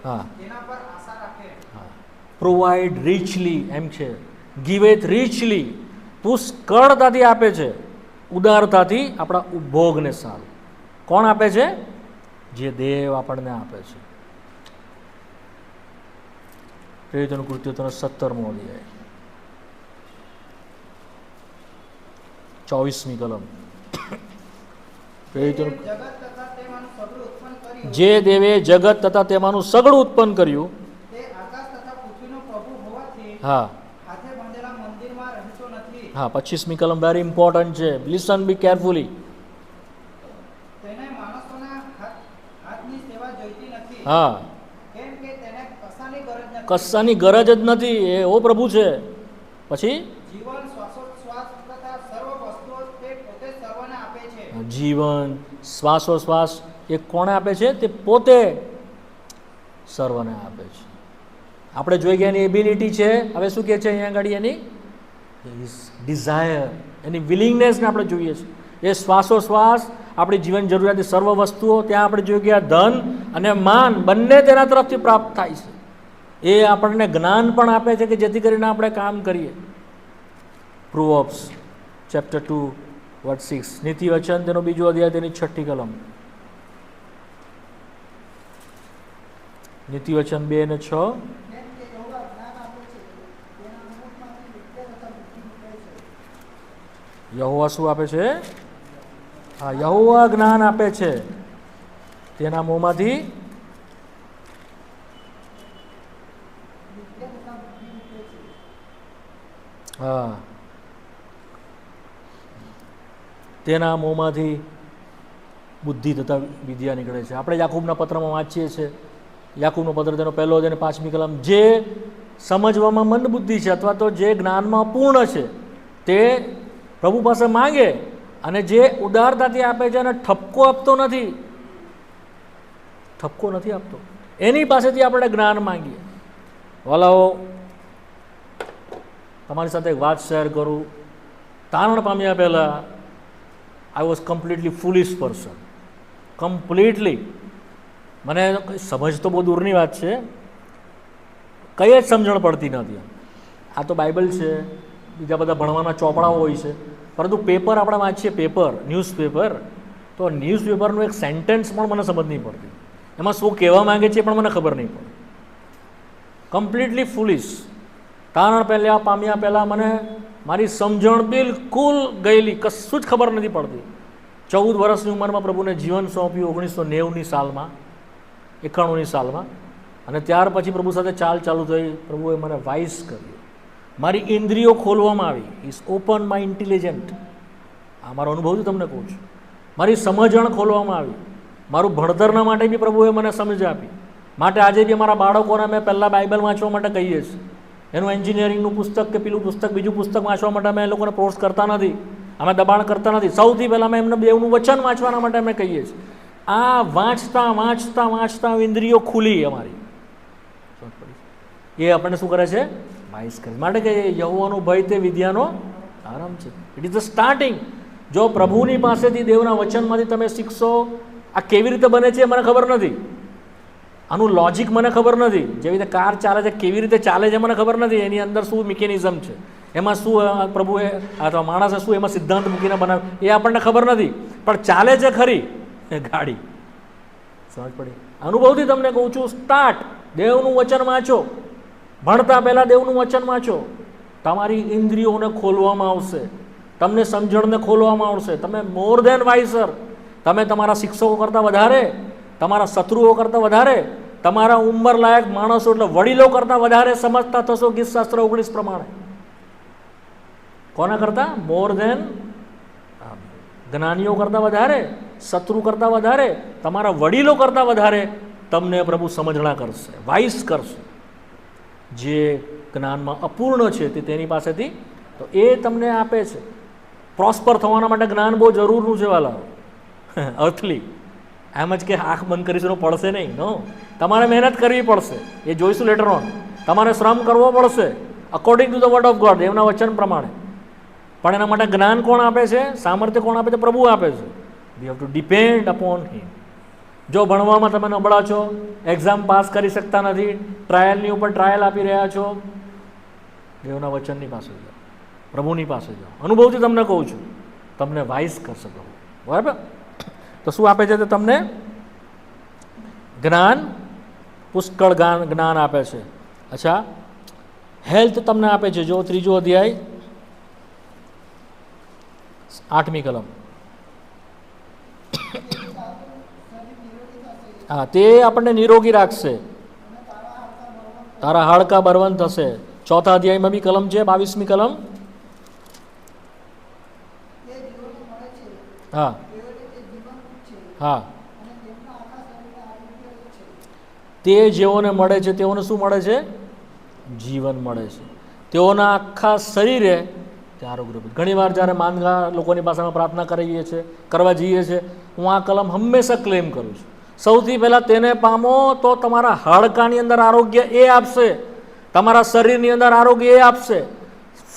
હા પ્રોવાઈડ રીચલી એમ છે. ગીવેથ રીચલી, પુષ્કળતાથી આપે છે, ઉદારતાથી આપણા ઉપભોગને સારું. કોણ આપે છે? જે દેવ આપણને આપે છે. પ્રેરિતોનું કૃત્ય 17મો અધ્યાય 24મી કલમ. જે દેવે જગત તથા તેમાંનું સગળું ઉત્પન્ન કર્યું. હા હા 25મી કલમ વેરી ઇમ્પોર્ટન્ટ છે. લિસન બી કેરફુલી. હા, કશાની ગરજ જ નથી, એ ઓ પ્રભુ છે. પછી જીવન શ્વાસોશ્વાસ એ કોણે આપે છે? તે પોતે સર્વને આપે છે. આપણે જોઈ ગયા એની એબિલિટી છે. હવે શું કહે છે અહીંયા આગળ? એની ડિઝાયર, એની વિલિંગનેસને આપણે જોઈએ છીએ. એ શ્વાસોશ્વાસ, આપણી જીવન જરૂરિયાતની સર્વ વસ્તુઓ, ત્યાં આપણે જોઈ ગયા ધન અને માન બંને તેના તરફથી પ્રાપ્ત થાય છે. એ આપણને જ્ઞાન પણ આપે છે કે જેથી કરીને આપણે કામ કરીએ. પ્રોવર્બ્સ ચેપ્ટર 2 વર્સ 6. નીતિ વચન તેનો 2 અધ્યાય તેની 6ઠી કલમ. નીતિ વચન 2 અને 6. યહોવા શું આપે છે? હા, યહોવા જ્ઞાન આપે છે, તેના મોંમાંથી હા તેના મોંમાંથી બુદ્ધિ તથા વિદ્યા નીકળે છે. આપણે યાકૂબના પત્રમાં વાંચીએ છીએ. યાકૂબનો પત્ર તેનો 1 અધ્યાય 5મી કલમ. જે સમજવામાં મંદ બુદ્ધિ છે અથવા તો જે જ્ઞાનમાં પૂર્ણ છે તે પ્રભુ પાસે માંગે, અને જે ઉદારતાથી આપે છે અને ઠપકો આપતો નથી, ઠપકો નથી આપતો, એની પાસેથી આપણે જ્ઞાન માંગીએ. વાલાઓ, તમારી સાથે એક વાત શેર કરું. તારણ પામ્યા પહેલાં I was completely foolish person. Completely. મને સમજ તો બહુ દૂરની વાત છે, કંઈ જ સમજણ પડતી નથી. આ તો બાઇબલ છે, બીજા બધા ભણવાના ચોપડાઓ હોય છે, પરંતુ પેપર આપણે વાંચીએ, પેપર, ન્યૂઝપેપર, તો ન્યૂઝપેપરનું એક સેન્ટેન્સ પણ મને સમજ નહીં પડતી. એમાં શું કહેવા માંગે છે પણ મને ખબર નહીં પડે. કમ્પ્લીટલી ફૂલિશ. તારણ પહેલાં પામ્યા પહેલાં મને મારી સમજણ બિલકુલ ગયેલી, કશું જ ખબર નથી પડતી. 14 વર્ષની ઉંમરમાં પ્રભુને જીવન સોંપ્યું 1990ની સાલમાં, 91ની સાલમાં. અને ત્યાર પછી પ્રભુ સાથે ચાલુ થઈ. પ્રભુએ મને વાઇસ કર્યું, મારી ઇન્દ્રિયો ખોલવામાં આવી. Is open my intelligent. આ મારો અનુભવથી તમને કહું છું. મારી સમજણ ખોલવામાં આવી. મારું ભણતરના માટે બી પ્રભુએ મને સમજ આપી. માટે આજે બી અમારા બાળકોને અમે પહેલાં બાઇબલ વાંચવા માટે કહીએ છીએ. એનું એન્જિનિયરિંગનું પુસ્તક કે પેલું પુસ્તક બીજું પુસ્તક વાંચવા માટે અમે એ લોકોને ફોર્સ કરતા નથી, અમે દબાણ કરતા નથી. સૌથી પહેલાં અમે એમને દેવનું વચન વાંચવાના માટે અમે કહીએ છીએ. આ વાંચતા વાંચતા વાંચતા ઇન્દ્રિયો ખુલી અમારી, એ આપણને શું કરે છે? વાઇસ કરે. માટે કે યહોવાનો ભય તે વિદ્યાનો આરંભ છે. It is the starting. જો પ્રભુની પાસેથી દેવના વચનમાંથી તમે શીખશો. આ કેવી રીતે બને છે મને ખબર નથી, આનું લોજિક મને ખબર નથી. જેવી રીતે કાર ચાલે છે કેવી રીતે ચાલે છે મને ખબર નથી, એની અંદર શું મિકેનિઝમ છે, એમાં શું પ્રભુએ અથવા માણસે શું એમાં સિદ્ધાંત મૂકીને બનાવ્યું એ આપણને ખબર નથી, પણ ચાલે છે ખરી ગાડી. સમજ પડી? અનુભવથી તમને કહું છું, સ્ટાર્ટ. દેવનું વચન વાંચો, ભણતા પહેલાં દેવનું વચન વાંચો. તમારી ઇન્દ્રિયોને ખોલવામાં આવશે, તમને સમજણને ખોલવામાં આવશે. તમે મોર દેન વાઇઝર, તમે તમારા શિક્ષકો કરતાં વધારે, તમારા શત્રુઓ કરતાં વધારે, તમારા ઉંમર લાયક માણસો એટલે વડીલો કરતાં વધારે સમજતા થશો. ગીતશાસ્ત્ર 19 પ્રમાણે કોના કરતાં? મોર દેન, જ્ઞાનીઓ કરતાં વધારે, શત્રુ કરતાં વધારે, તમારા વડીલો કરતાં વધારે તમને પ્રભુ સમજણા કરશે, વાઇસ કરશે. જે જ્ઞાનમાં અપૂર્ણ છે તે તેની પાસેથી તો એ તમને આપે છે. પ્રોસ્પર થવાના માટે જ્ઞાન બહુ જરૂરનું છે વાલા, અર્થલી. એમ જ કે આંખ બંધ કરીશું પડશે નહીં, નો. તમારે મહેનત કરવી પડશે, એ જોઈશું લેટર ઓન. તમારે શ્રમ કરવો પડશે according to the word of God, એમના વચન પ્રમાણે. પણ એના માટે જ્ઞાન કોણ આપે છે? સામર્થ્ય કોણ આપે છે? પ્રભુ આપે છે. We have to depend upon him. જો ભણવામાં તમે નબળા છો, એક્ઝામ પાસ કરી શકતા નથી, ટ્રાયલની ઉપર ટ્રાયલ આપી રહ્યા છો, દેવના વચનની પાસે જાઓ, પ્રભુની પાસે જાઓ. અનુભવથી તમને કહું છું, તમને વાઇસ કરશે પ્રભુ. બરાબર? તો શું આપે છે? તો તમને જ્ઞાન, પુષ્કળ જ્ઞાન આપે છે. અચ્છા, હેલ્થ તમને આપે છે. જો 3 અધ્યાય 8મી કલમ. હા, તે આપણને નિરોગી રાખશે, તારા હાડકા બળવંત થશે. 4થા અધ્યાયમાં બી કલમ છે, 22મી કલમ. હા હા, તે જેઓને મળે છે તેઓને શું મળે છે? જીવન મળે છે. તેઓના આખા શરીરે તે આરોગ્ય. ઘણી વાર જ્યારે માંદા લોકોની પાસે પ્રાર્થના કરવા જઈએ છીએ, હું આ કલમ હંમેશા ક્લેમ કરું છું. સૌથી પહેલાં તેને પામો તો તમારા હાડકાની અંદર આરોગ્ય એ આપશે, તમારા શરીરની અંદર આરોગ્ય એ આપશે.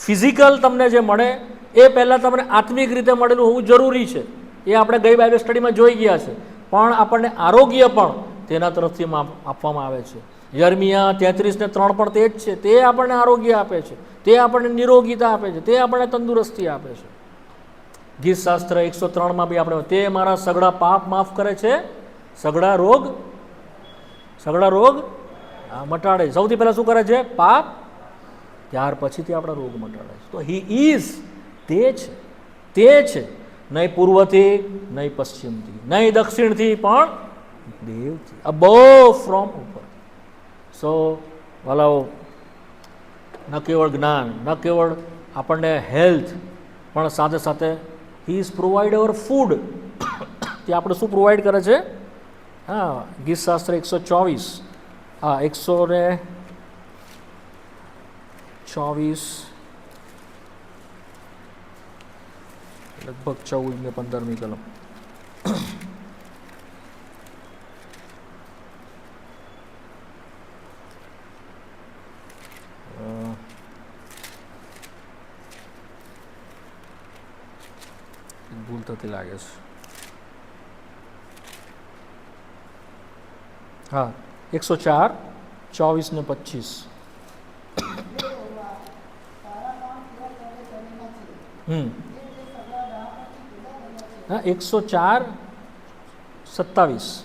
ફિઝિકલ તમને જે મળે એ પહેલાં તમને આત્મિક રીતે મળેલું હોવું જરૂરી છે. એ આપણે ગઈ બાઇબલ સ્ટડીમાં જોઈ ગયા છે. પણ આપણને આરોગ્ય પણ તેના તરફથી આપવામાં આવે છે. યર્મિયા 33:3 પણ તે જ છે. તે આપણને આરોગ્ય આપે છે, તે આપણને નિરોગીતા આપે છે, તે આપણને તંદુરસ્તી આપે છે. ગીતશાસ્ત્ર 103માં બી આપણે, તે મારા સગળા પાપ માફ કરે છે, સગળા રોગ મટાડે છે. સૌથી પહેલાં શું કરે છે? પાપ. ત્યાર પછીથી આપણા રોગ મટાડે છે. તો હી ઇઝ, તે છે. નહીં પૂર્વથી, નહીં પશ્ચિમથી, નહીં દક્ષિણથી, પણ દેવથી, અબોવ ફ્રોમ ઉપર. સો વાલાઓ, ન કેવળ જ્ઞાન, ન કેવળ આપણને હેલ્થ, પણ સાથે સાથે he is provide our food. તે આપણે શું પ્રોવાઈડ કરે છે? હા, ગીતશાસ્ત્ર 124, હા 124 લગભગ 14 ને 15મી કલમ. ભૂલ થતી લાગે છે. હા, 104, 24 ને 25. હા, 104, 27.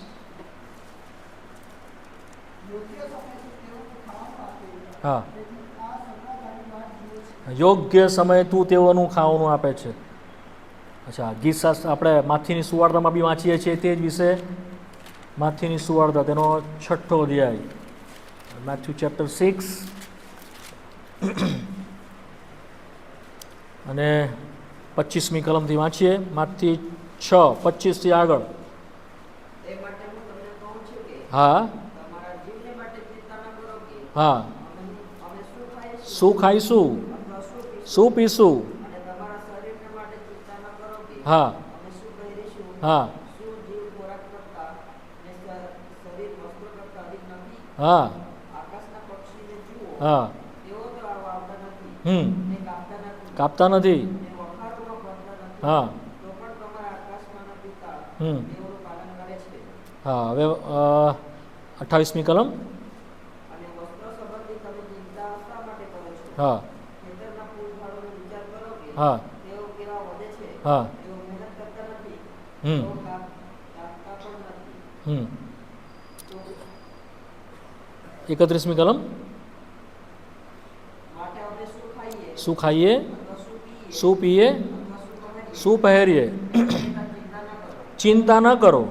હા, યોગ્ય સમયે તું તેઓનું ખાવાનું આપે છે. અચ્છા, ગીતશાસ્ત્ર આપણે માથીની સુવાર્તામાં બી વાંચીએ છીએ તે જ વિશે. માથીની સુવાર્તા તેનો 6ઠ્ઠો અધ્યાય, મેથ્યુ ચેપ્ટર 6 અને 25મી કલમથી વાંચીએ. માથી 6:25 આગળ. હા હા, શું ખાઈશું, શું પીશું, હા હા હા હા, કાપતા નથી, હા હા. હવે 28મી કલમ. હા હા હા, 31મી કલમ. શું ખાઈએ, શું પીએ, શું પહેરીએ, ચિંતા ન કરો.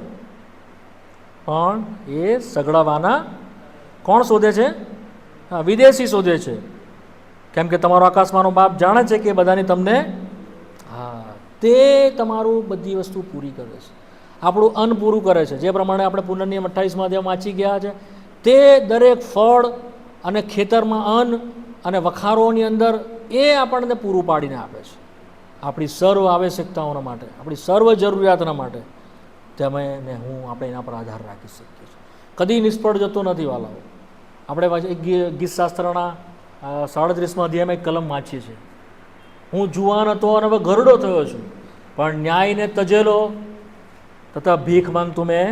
પણ એ સગડાવાના કોણ શોધે છે? હા, વિદેશી શોધે છે. કેમ કે તમારો આકાશમાંનો બાપ જાણે છે કે બધાની તમને, હા, તે તમારું બધી વસ્તુ પૂરી કરે છે, આપણું અન્ન પૂરું કરે છે. જે પ્રમાણે આપણે પુનર્નિયમ 28માં અધ્યાયમાં વાંચી ગયા છે, તે દરેક ફળ અને ખેતરમાં અન્ન અને વખારોની અંદર એ આપણને પૂરું પાડીને આપે છે, આપણી સર્વ આવશ્યકતાઓના માટે, આપણી સર્વ જરૂરિયાતના માટે. તમે ને હું આપણે એના પર આધાર રાખી શકીએ છીએ, કદી નિષ્ફળ જતો નથી વાલાઓ. આપણે ગીતશાસ્ત્રના 37માં અધ્યાયમાં એક કલમ વાંચીએ છીએ, હું જુવાન હતો અને હવે ઘરડો થયો છું, પણ ન્યાયને તજેલો તથા ભીખ માંગતો મેં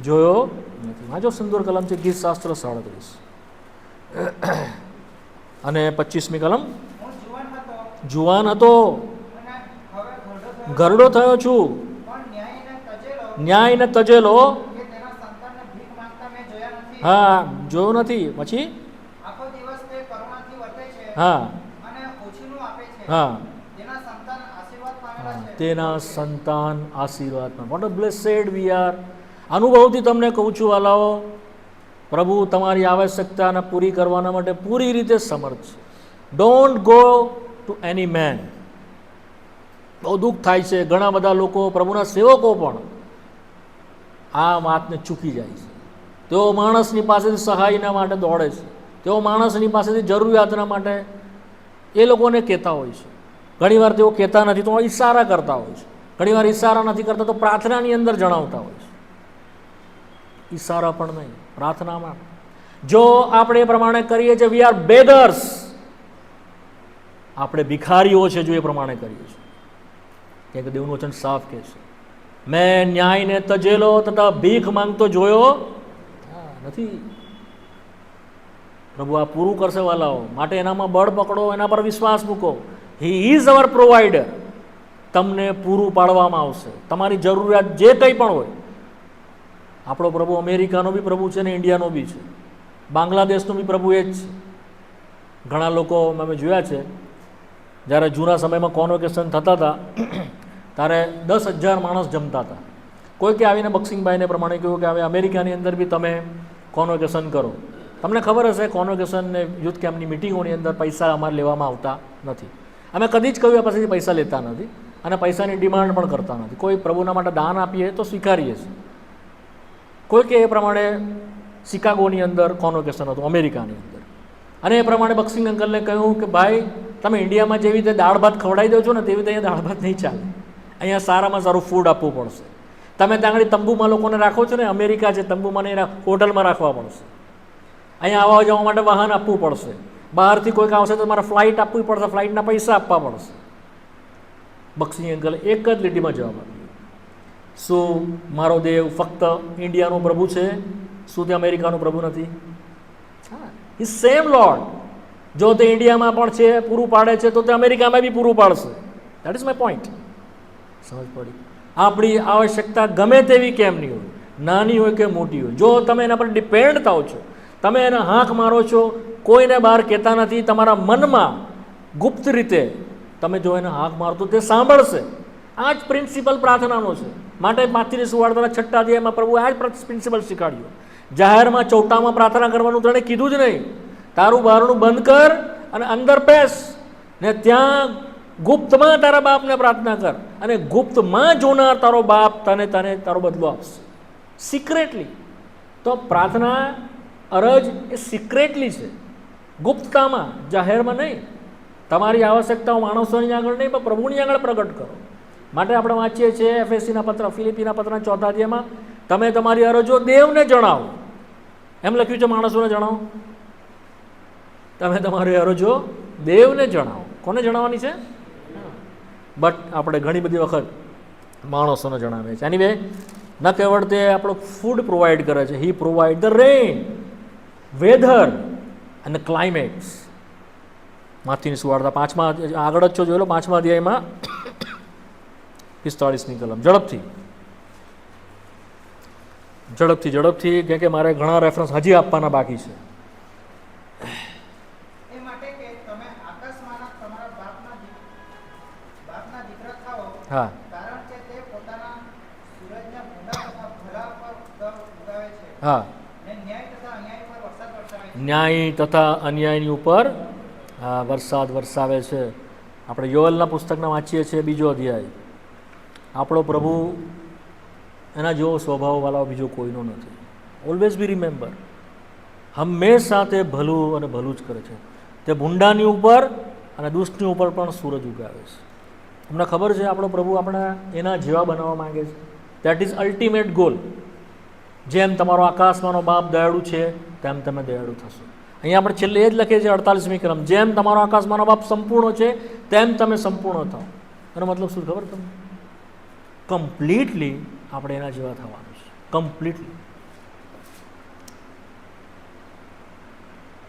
જોયો નથી. વાંચો, સુંદર કલમ છે ગીતશાસ્ત્ર 37. અને 25મી કલમ. જુવાન હતો, ઘરડો થયો છું, ન્યાયને તજેલો, હા, જોયો નથી. પછી હા હા, તેના સંતાન આશીર્વાદમાં. What a બ્લેસેડ we are. અનુભવથી તમને કહું છું વાલાઓ, પ્રભુ તમારી આવશ્યકતાને પૂરી કરવાના માટે પૂરી રીતે સમર્થ છે. Don't go to any man. બહુ દુઃખ થાય છે, ઘણા બધા લોકો, પ્રભુના સેવકો પણ આ વાતને ચૂકી જાય છે. તેઓ માણસની પાસેથી સહાયના માટે દોડે છે, તેઓ માણસની પાસેથી જરૂરિયાતના માટે એ લોકોને કહેતા હોય છે. ઘણીવાર તેઓ કહેતા નથી તો ઈશારા કરતા હોય છે, ઘણીવાર ઈશારા નથી કરતા તો પ્રાર્થનાની અંદર જણાવતા હોય છે. ઈશારા પણ નહીં, પ્રાર્થનામાં. જો આપણે એ પ્રમાણે કરીએ છીએ, વી આર બેગર્સ, આપણે ભિખારીઓ છે જો એ પ્રમાણે કરીએ છીએ. કેમ કે દેવનું વચન સાફ કહે છે, મેં ન્યાયને તજેલો તથા ભીખ માંગતો જોયો નથી. પ્રભુ આ પૂરું કરશે વાલાઓ, માટે એનામાં બળ પકડો, એના પર વિશ્વાસ મૂકો. He is our provider. તમને પૂરું પાડવામાં આવશે, તમારી જરૂરિયાત જે કંઈ પણ હોય. આપણો પ્રભુ અમેરિકાનો બી પ્રભુ છે ને ઇન્ડિયાનો બી છે, બાંગ્લાદેશનો બી પ્રભુ એ જ છે. ઘણા લોકો અમે જોયા છે, જ્યારે જૂના સમયમાં કોન્વોકેશન થતા હતા ત્યારે 10,000 માણસ જમતા હતા. કોઈકે આવીને બક્સિંગભાઈને પ્રમાણે કહ્યું કે હવે અમેરિકાની અંદર બી તમે કોન્વોકેશન કરો. તમને ખબર હશે, કોન્વોકેશન ને યુથ કેમ્પની મિટિંગોની અંદર પૈસા અમારે લેવામાં આવતા નથી. અમે કદી જ કહ્યું પાસેથી પૈસા લેતા નથી અને પૈસાની ડિમાન્ડ પણ કરતા નથી. કોઈ પ્રભુના માટે દાન આપીએ તો સ્વીકારીએ છીએ. કોઈકે એ પ્રમાણે શિકાગોની અંદર કોન્વોકેશન હતું, અમેરિકાની અંદર, અને એ પ્રમાણે બક્સિંગ અંકલને કહ્યું કે ભાઈ તમે ઇન્ડિયામાં જેવી રીતે દાળ ભાત ખવડાવી દો છો ને તેવી રીતે અહીંયા દાળ ભાત નહીં ચાલે, અહીંયા સારામાં સારું ફૂડ આપવું પડશે. તમે ત્યાં આગળ તંબુમાં લોકોને રાખો છો ને, અમેરિકા છે, તંબુમાં નહીં, હોટલમાં રાખવા પડશે. અહીંયા આવવા જવા માટે વાહન આપવું પડશે. બહારથી કોઈક આવશે તો તમારે ફ્લાઇટ આપવી પડશે, ફ્લાઇટના પૈસા આપવા પડશે. બક્સિંગ અંકલે એક જ લીટીમાં જવાબ આપ્યો, શું મારો દેવ ફક્ત ઇન્ડિયાનો પ્રભુ છે? શું તે અમેરિકાનો પ્રભુ નથી? હા, ઈ સેમ લોર્ડ. જો તે ઇન્ડિયામાં પણ છે, પૂરું પાડે છે, તો તે અમેરિકામાં બી પૂરું પાડશે. That is my point. સમજ પડી? આપણી આવશ્યકતા ગમે તેવી કેમ નહીં હોય, નાની હોય કે મોટી હોય, જો તમે એના પર ડિપેન્ડ થાઓ છો, તમે એને હાંક મારો છો, કોઈને બહાર કહેતા નથી, તમારા મનમાં ગુપ્ત રીતે તમે જો એને હાંક મારતો તે સાંભળશે. આ જ પ્રિન્સિપલ પ્રાર્થનાનો છે. માટે 35 છઠ્ઠા અધ્યાયમાં પ્રભુ આ જ પ્રિન્સિપલ શીખવાડ્યું. જાહેરમાં ચૌટામાં પ્રાર્થના કરવાનું તને કીધું જ નહીં. તારું બારણું બંધ કર અને અંદર બેસ ને ત્યાં ગુપ્તમાં તારા બાપને પ્રાર્થના કર, અને ગુપ્તમાં જોનાર તારો બાપ તને તારો બદલો આપશે. સિક્રેટલી તો પ્રાર્થના અરજ એ સિક્રેટલી છે, ગુપ્તતામાં, જાહેરમાં નહીં. તમારી આવશ્યકતાઓ માણસોની આગળ નહીં પણ પ્રભુની આગળ પ્રગટ કરો. માટે આપણે વાંચીએ છીએ એફએસીના પત્ર, ફિલિપીના પત્રના 4 અધ્યાયમાં, તમે તમારી અરજો દેવને જણાવો. એમ લખ્યું છે માણસોને જણાવો? તમે તમારી અરજો દેવને જણાવો. કોને જણાવવાની છે? બટ આપણે ઘણી બધી વખત માણસોને જણાવે છે. એની વે ન કેવળ તે આપણો ફૂડ પ્રોવાઈડ કરે છે, હી પ્રોવાઈડ ધ રેઇન, વેધર અને ક્લાઇમેટ્સ. માથીની સુવાર્તા 5મા આગળ જ છો જોયેલો, 5મા અધ્યાયમાં 45મી કલમ. ઝડપથી કે મારે ઘણા રેફરન્સ હજી આપવાના બાકી છે. હા, હા, ન્યાય તથા અન્યાયની ઉપર વરસાદ વરસાવે છે. આપણે યોએલના પુસ્તકના વાંચીએ છીએ 2જો અધ્યાય. આપણો પ્રભુ એના જેવો સ્વભાવવાળો બીજો કોઈનો નથી. ઓલવેઝ બી રિમેમ્બર, હંમેશા તે ભલું અને ભલું જ કરે છે. તે ભૂંડાની ઉપર અને દુષ્ટની ઉપર પણ સૂરજ ઉગાવે છે. તમને ખબર છે આપણો પ્રભુ આપણે એના જેવા બનાવવા માંગે છે. That is ultimate goal. જેમ તમારો આકાશમાંનો બાપ દયાળુ છે તેમ તમે દયાળુ થશો. અહીંયા આપણે છેલ્લે એ જ લખીએ છીએ 48મી કલમ, જેમ તમારો આકાશમાંનો બાપ સંપૂર્ણ છે તેમ તમે સંપૂર્ણ થાઓ. એનો મતલબ શું ખબર તમને? કમ્પ્લીટલી આપણે એના જેવા થવાનું છે. કમ્પ્લીટલી.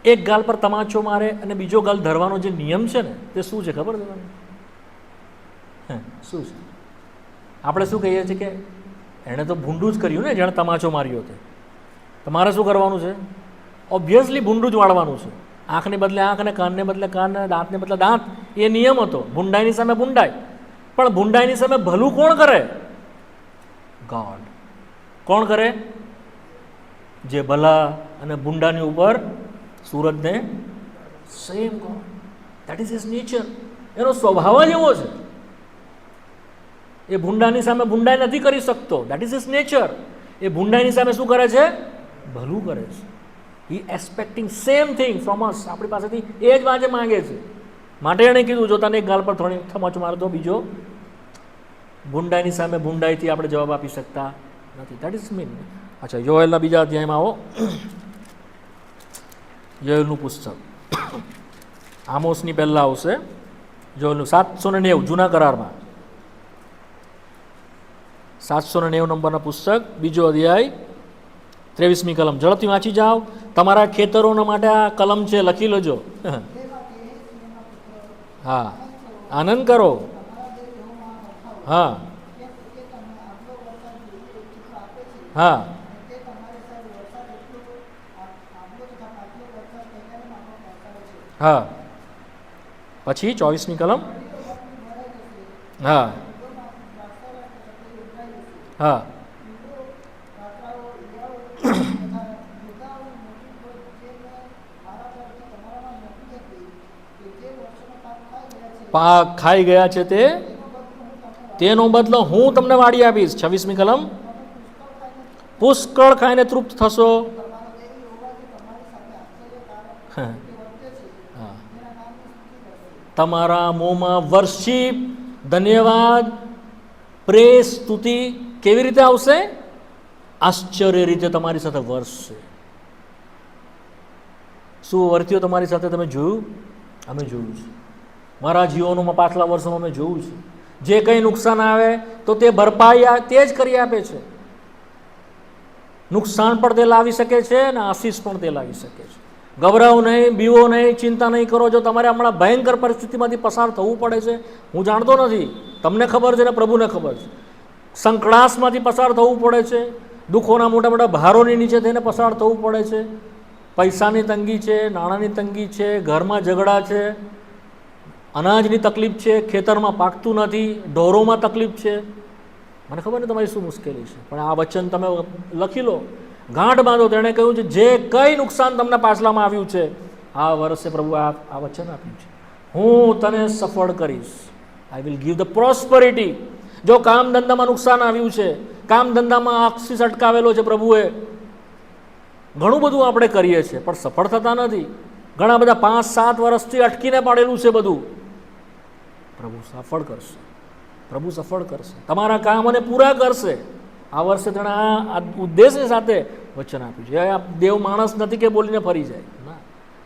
એક ગાલ પર તમાચો મારે અને બીજો ગાલ ધરવાનો જે નિયમ છે ને, તે શું છે ખબર છે તમને? શું છે? આપણે શું કહીએ છીએ કે એણે તો ભૂંડું જ કર્યું ને, જેણે તમાચો માર્યો તે. તમારે શું કરવાનું છે? ઓબ્વિયસલી ભૂંડું જ વાળવાનું છે. આંખને બદલે આંખ અને કાનને બદલે કાન, દાંતને બદલે દાંત. એ નિયમ હતો. ભૂંડાઈની સામે ભૂંડાઈ. પણ ભૂંડાઈની સામે ભલું કોણ કરે? ગોડ. કોણ કરે? જે ભલા અને ભૂંડાની ઉપર સૂરજને same God. That is his nature. એનો સ્વભાવ જ એવો છે. એ ભૂંડાની સામે ભૂંડાઈ નથી કરી શકતો. That is his nature. એ ભૂંડાઈની સામે શું કરે છે? ભલું કરે છે. He expecting same thing from us. આપણી પાસેથી એ જ વાંચે માંગે છે. માટે એણે કીધું, જો તને એક ગાલ પર થોડી થમાચો મારે તો બીજો ભૂંડાઈની સામે ભૂંડાઈથી આપણે જવાબ આપી શકતા નથી. That is mean. અચ્છા, યોએલના 2જા અધ્યાયમાં આવો. યોએલનું પુસ્તક આમોસની પહેલાં આવશે. યોએલનું 790 જૂના કરારમાં 790 નંબરના પુસ્તક, 2જો અધ્યાય 23મી કલમ. ઝડપથી વાંચી જાઓ. તમારા ખેતરોના માટે આ કલમ છે, લખી લેજો. હા, આનંદ કરો. હા, હા, હા. પછી 24મી કલમ. હા, હા, પાક ખાઈ ગયા છે તેનો બદલો હું તમને વાળી આપીશ. 26મી કલમ. પુષ્કળ ખાઈને તૃપ્ત થશો. તમારા મોંમાં વર્શિપ, ધન્યવાદ, પ્રેસ, સ્તુતિ કેવી રીતે આવશે? આશ્ચર્ય રીતે તમારી સાથે વર્ષશે. શું વર્ત્યો તમારી સાથે તમે જોયું? અમે જોયું છે. મારા જીવનોમાં પાછલા વર્ષોમાં અમે જોયું છે. જે કંઈ નુકસાન આવે તો તે ભરપાઈ તે જ કરી આપે છે. નુકસાન પણ તે લાવી શકે છે અને આશીષ પણ તે લાવી શકે છે. ગભરાવ નહીં, બીવો નહીં, ચિંતા નહીં કરો. જો તમારે હમણાં ભયંકર પરિસ્થિતિમાંથી પસાર થવું પડે છે, હું જાણતો નથી, તમને ખબર છે ને પ્રભુને ખબર છે. સંકળાશમાંથી પસાર થવું પડે છે, દુઃખોના મોટા મોટા ભારોની નીચે થઈને પસાર થવું પડે છે. પૈસાની તંગી છે, નાણાંની તંગી છે, ઘરમાં ઝઘડા છે, અનાજની તકલીફ છે, ખેતરમાં પાકતું નથી, ઢોરોમાં તકલીફ છે. મને ખબર નહીં તમારી શું મુશ્કેલી છે, પણ આ વચન તમે લખી લો, ગાંઠ બાંધો. તેણે કહ્યું છે જે કંઈ નુકસાન તમને પાછલામાં આવ્યું છે, આ વર્ષે પ્રભુ આ વચન આપ્યું છે, હું તને સફળ કરીશ. I will give the prosperity. જો કામ ધંધામાં નુકસાન આવ્યું છે, કામ ધંધામાં આક્ષિસ અટકાવેલો છે પ્રભુએ, ઘણું બધું આપણે કરીએ છીએ પણ સફળ થતા નથી. ઘણા બધા 5-7 વર્ષથી અટકીને પાડેલું છે બધું. પ્રભુ સફળ કરશે, પ્રભુ સફળ કરશે, તમારા કામોને પૂરા કરશે. આ વર્ષે તેણે આ ઉદ્દેશ્ય સાથે વચન આપ્યું છે. આ દેવ માણસ નથી કે બોલીને ફરી જાય, ના,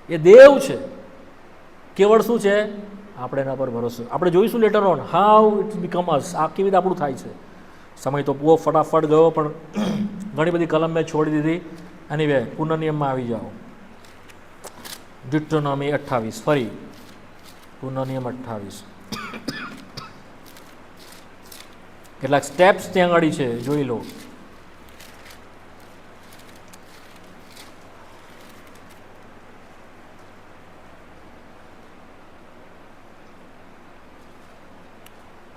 એ દેવ છે. કેવળ શું છે? આપણે એના પર ભરોસો. આપણે જોઈશું later on how it become us, આ કેવી રીતે આપણું થાય છે. સમય તો બહુ ફટાફટ ગયો પણ ઘણી બધી કલમ મેં છોડી દીધી. એનીવે પુનર્નિયમમાં આવી જાઓ. ડ્યુટરોનોમી 28, ફરી પુનર્નિયમ 28. કેટલાક સ્ટેપ્સ ત્યાં આગળ છે, જોઈ લો.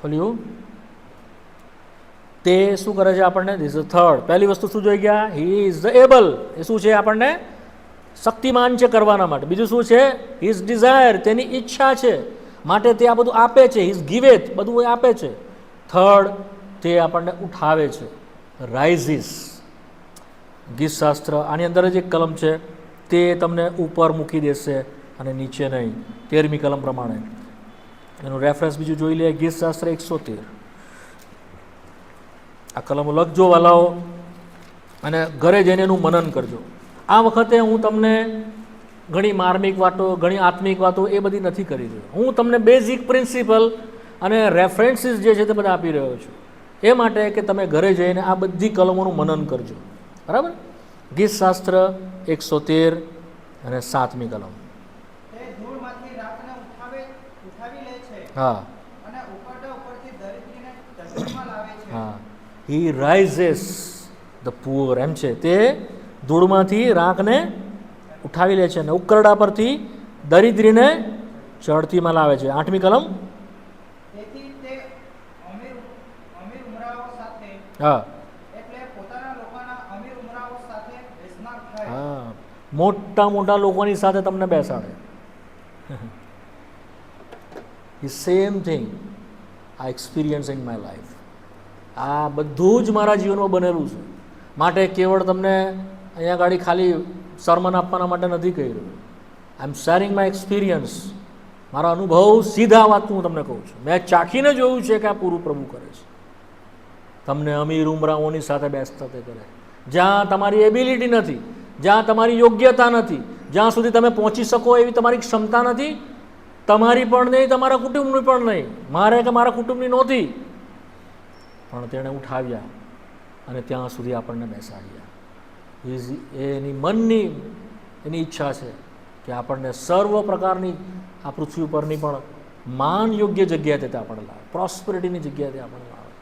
ખોલ્યું? તે શું કરે છે આપણને? This is third. પહેલી વસ્તુ શું જોઈ ગયા? He is the able. એ શું છે? આપણને શક્તિમાન છે કરવાના માટે. બીજું શું છે? હિઝ ડિઝાયર, તેની ઈચ્છા છે માટે તે આ બધું આપે છે. હિઝ ગિવેથ, બધું એ આપે છે. થર્ડ, તે આપણને ઉઠાવે છે. રાઇઝિસ. ગીતશાસ્ત્ર આની અંદર જ એક કલમ છે, તે તમને ઉપર મૂકી દેશે અને નીચે નહીં. 13મી કલમ પ્રમાણે એનું રેફરન્સ બીજું જોઈ લે. ગીતશાસ્ત્ર 113. આ કલમો લખજો વાલાઓ અને ઘરે જઈને એનું મનન કરજો. આ વખતે હું તમને ઘણી માર્મિક વાતો, ઘણી આત્મિક વાતો એ બધી નથી કરી રહ્યો. હું તમને બેઝિક પ્રિન્સિપલ અને રેફરન્સીસ જે છે તે બધા આપી રહ્યો છું. એ માટે કે તમે ઘરે જઈને આ બધી કલમોનું મનન કરજો. બરાબર? ગીતશાસ્ત્ર 113 અને 7મી કલમ. હા હા, હી રાઇઝેસ ધ પુઅર, એમ છે. તે ધૂળમાંથી રાખને ઉઠાવી લે છે અને ઉકરડા પરથી દરિદ્રીને ચડતીમાં લાવે છે. 8મી કલમ. હા હા, મોટા મોટા લોકોની સાથે તમને બેસાડે. The same thing I experience in my life. આ બધું જ મારા જીવનમાં બનેલું છે. માટે કેવળ તમને અહીંયા ગાડી ખાલી સરમન આપવાના માટે નથી કહી રહ્યો. આઈ એમ શેરિંગ માય એક્સપિરિયન્સ. મારા અનુભવ સીધા વાત હું તમને કહું છું. મેં ચાખીને જોયું છે કે આ પૂરું પ્રભુ કરે છે. તમને અમીર ઉમરાઓની સાથે બેસતા તે કરે. જ્યાં તમારી એબિલિટી નથી, જ્યાં તમારી યોગ્યતા નથી, જ્યાં સુધી તમે પહોંચી શકો એવી તમારી ક્ષમતા નથી, તમારી પણ નહીં, તમારા કુટુંબની પણ નહીં, મારે કે મારા કુટુંબની નહોતી, પણ તેણે ઉઠાવ્યા અને ત્યાં સુધી આપણને બેસાડ્યા. એની મનની એની ઈચ્છા છે કે આપણને સર્વ પ્રકારની આ પૃથ્વી ઉપરની પણ માન યોગ્ય જગ્યાએ તે આપણને લાવે, પ્રોસ્પેરિટીની જગ્યાએ આપણને લાવે.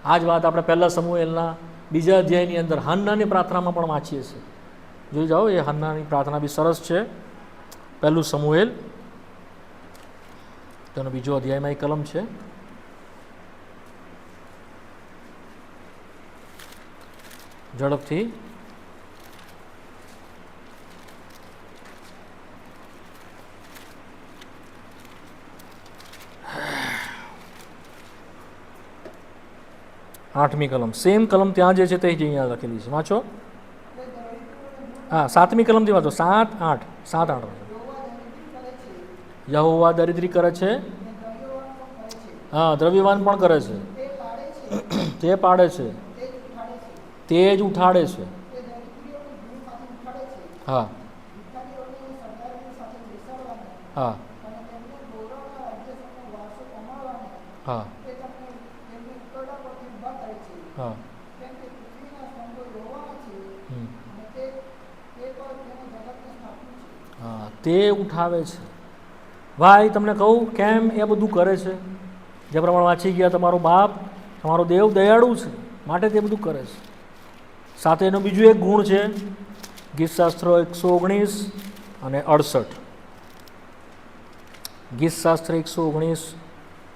આ જ વાત આપણે પહેલા સમુએલના 2 અધ્યાયની અંદર હન્નાની પ્રાર્થનામાં પણ વાંચીએ છીએ. જોઈ જાઓ, એ હન્નાની પ્રાર્થના બી સરસ છે. પહેલું સમુએલ તેનો 2 અધ્યાયમાં એક કલમ છે. ઝડપથી આઠમી કલમ, સેમ કલમ ત્યાં જે છે તે જ અહીંયા લખેલી છે. વાંચો. હા, 7મી કલમથી વાંચો. 7-8. યહોવા દરિદ્રી કરે છે, હા, દ્રવ્યવાન પણ કરે છે. તે પાડે છે, તે જ ઉઠાડે છે. હા હા હા હા હા, તે ઉઠાવે છે. ભાઈ તમને કહું કેમ એ બધું કરે છે? જે પ્રમાણે વાંચી ગયા, તમારો બાપ, તમારો દેવ દયાળુ છે માટે તે બધું કરે છે. સાથે એનો બીજું એક ગુણ છે. ગીતશાસ્ત્ર 119 અને 68. ગીતશાસ્ત્ર 119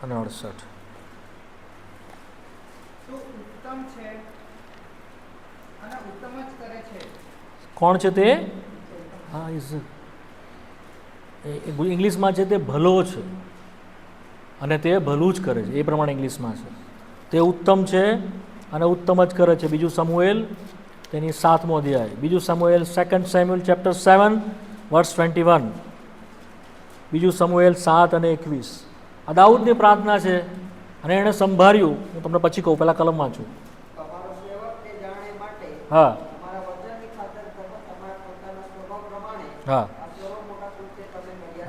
અને 68. કોણ છે તે? હા, ઇંગ્લિશમાં છે તે ભલો છે અને તે ભલું જ કરે છે, એ પ્રમાણે ઇંગ્લિશમાં છે. તે ઉત્તમ છે અને ઉત્તમ જ કરે છે. બીજું સમુએલ તેની 7મો અધ્યાય, બીજું સમુએલ, 2 સેમ્યુઅલ ચેપ્ટર 7 વર્સ 21, બીજું સમુએલ 7 અને 21. આ દાઉદની પ્રાર્થના છે અને એણે સંભાળ્યું. હું તમને પછી કહું, પહેલાં કલમ વાંચું. હા હા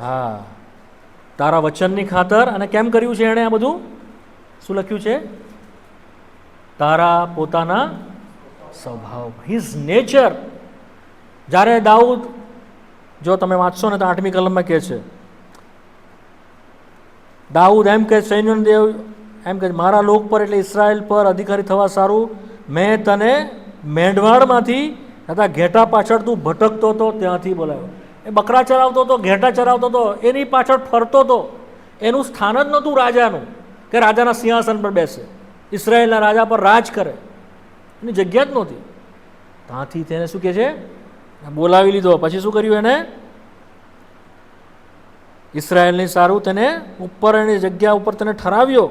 હા, તારા વચનની ખાતર. અને કેમ કર્યું છે એણે આ બધું? શું લખ્યું છે? તારા પોતાના સ્વભાવ, હિઝ નેચર. જ્યારે દાઉદ, જો તમે વાંચશો ને તો 8મી કલમમાં કહે છે, દાઉદ એમ કે સૈન્યનો દેવ એમ કે મારા લોક પર એટલે ઇસરાયલ પર અધિકારી થવા સારું મેં તને મેંઢવાડમાંથી તથા ઘેટા પાછળ તું ભટકતો હતો ત્યાંથી બોલાવ્યો. એ બકરા ચરાવતો હતો, ઘેટા ચરાવતો હતો, એની પાછળ ફરતો હતો. એનું સ્થાન જ નહોતું રાજાનું કે રાજાના સિંહાસન પર બેસે, ઇસરાયેલના રાજા પર રાજ કરે. એની જગ્યા જ નહોતી. ત્યાંથી તેને શું કહે છે? બોલાવી લીધો. પછી શું કર્યું એને? ઇસરાયેલની સારું તેને ઉપર, એની જગ્યા ઉપર તેને ઠરાવ્યો,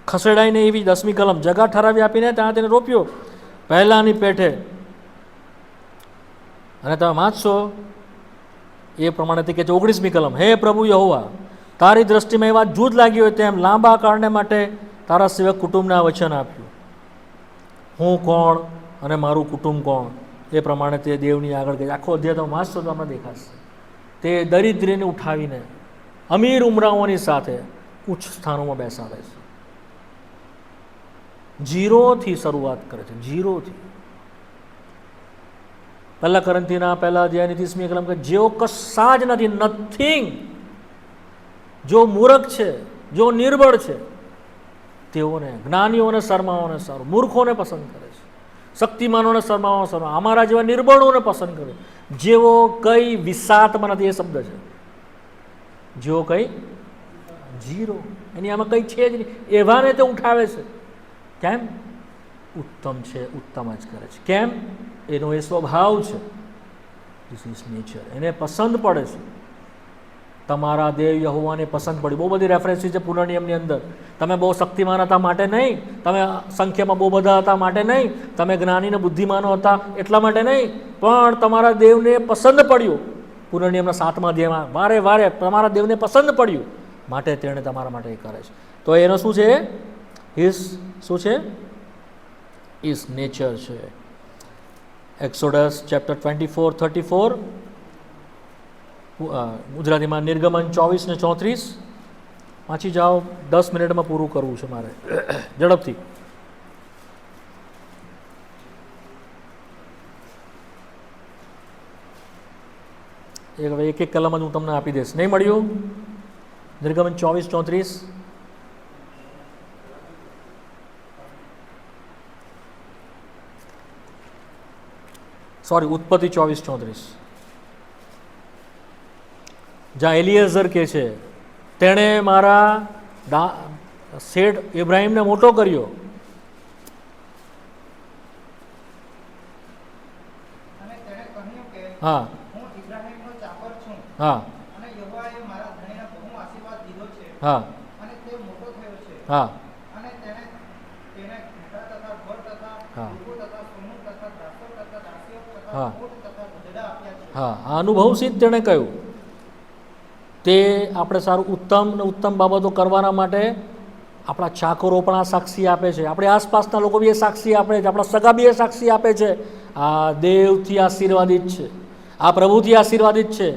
ખસેડાઈને. એવી 10મી કલમ, જગા ઠરાવી આપીને ત્યાં તેને રોપ્યો પહેલાંની પેઠે. અને તમે વાંચશો એ પ્રમાણે તે કહે છે 19મી કલમ, હે પ્રભુ યહોવા, તારી દ્રષ્ટિમાં એ વાત જૂથ લાગી હોય તેમ લાંબા કાળને માટે તારા સેવક કુટુંબને આ વચન આપ્યું. હું કોણ અને મારું કુટુંબ કોણ? એ પ્રમાણે તે દેવની આગળ ગઈ. આખો અધ્યાય તમે વાંચશો તો તમને દેખાશે. તે દરિદ્રને ઉઠાવીને અમીર ઉમરાઓની સાથે ઉચ્ચ સ્થાનોમાં બેસાડે છે. ઝીરોથી શરૂઆત કરે છે, ઝીરોથી. પહેલા કરંથીના પહેલા અધ્યાયની 30મી કલમ કે જેઓ કશા જ નથી, નથિંગ, જો મૂર્ખ છે, જો નિર્બળ છે, તેઓને, જ્ઞાનીઓને શરમાઓને સારું, મૂર્ખોને પસંદ કરે છે, શક્તિમાનોને શરમાઓ શરમા, અમારા જેવા નિર્બળોને પસંદ કરે. જેવો કઈ વિસાતમાં નથી, એ શબ્દ છે. જેવો કઈ ઝીરો, એની આમાં કઈ છે જ નહીં, એવાને તે ઉઠાવે છે. કેમ? ઉત્તમ છે, ઉત્તમ જ કરે છે. કેમ? એનો એ સ્વભાવ છે. This is nature. એને પસંદ પડે છે. તમારા દેવ યહોવાને પસંદ પડી. બહુ બધી રેફરન્સીસ છે પુનર્નિયમની અંદર. તમે બહુ શક્તિમાન હતા માટે નહીં, તમે સંખ્યામાં બહુ બધા હતા માટે નહીં, તમે જ્ઞાનીને બુદ્ધિમાનો હતા એટલા માટે નહીં, પણ તમારા દેવને પસંદ પડ્યું. પુનર્નિયમના 7મા અધ્યાયમાં વારે વારે તમારા દેવને પસંદ પડ્યું માટે તેણે તમારા માટે એ કરે છે. તો એનો શું છે? હિઝ શું છે? ઇઝ નેચર છે. એક્સોડસ ચેપ્ટર 24-34, ગુજરાતીમાં નિર્ગમન 24 ને 34. વાંચી જાઓ, 10 મિનિટમાં પૂરું કરવું છે મારે, ઝડપથી. એક કલમ જ હું તમને આપી દઈશ. નહીં મળ્યું? નિર્ગમન 24-34. સોરી, ઉત્પત્તિ 24-34. જ્યાં એલિએઝર કહે છે તેણે મારા શેઠ ઇબ્રાહીમને મોટો કર્યો. હા હા હા હા હા હા, આ અનુભવથી જ તેણે કહ્યું. તે આપણે સારું ઉત્તમ ને ઉત્તમ બાબતો કરવાના માટે આપણા ચાકરો પણ આ સાક્ષી આપે છે, આપણી આસપાસના લોકો બી એ સાક્ષી આપે છે, આપણા સગા બી એ સાક્ષી આપે છે. આ દેવથી આશીર્વાદિત છે, આ પ્રભુથી આશીર્વાદિત છે,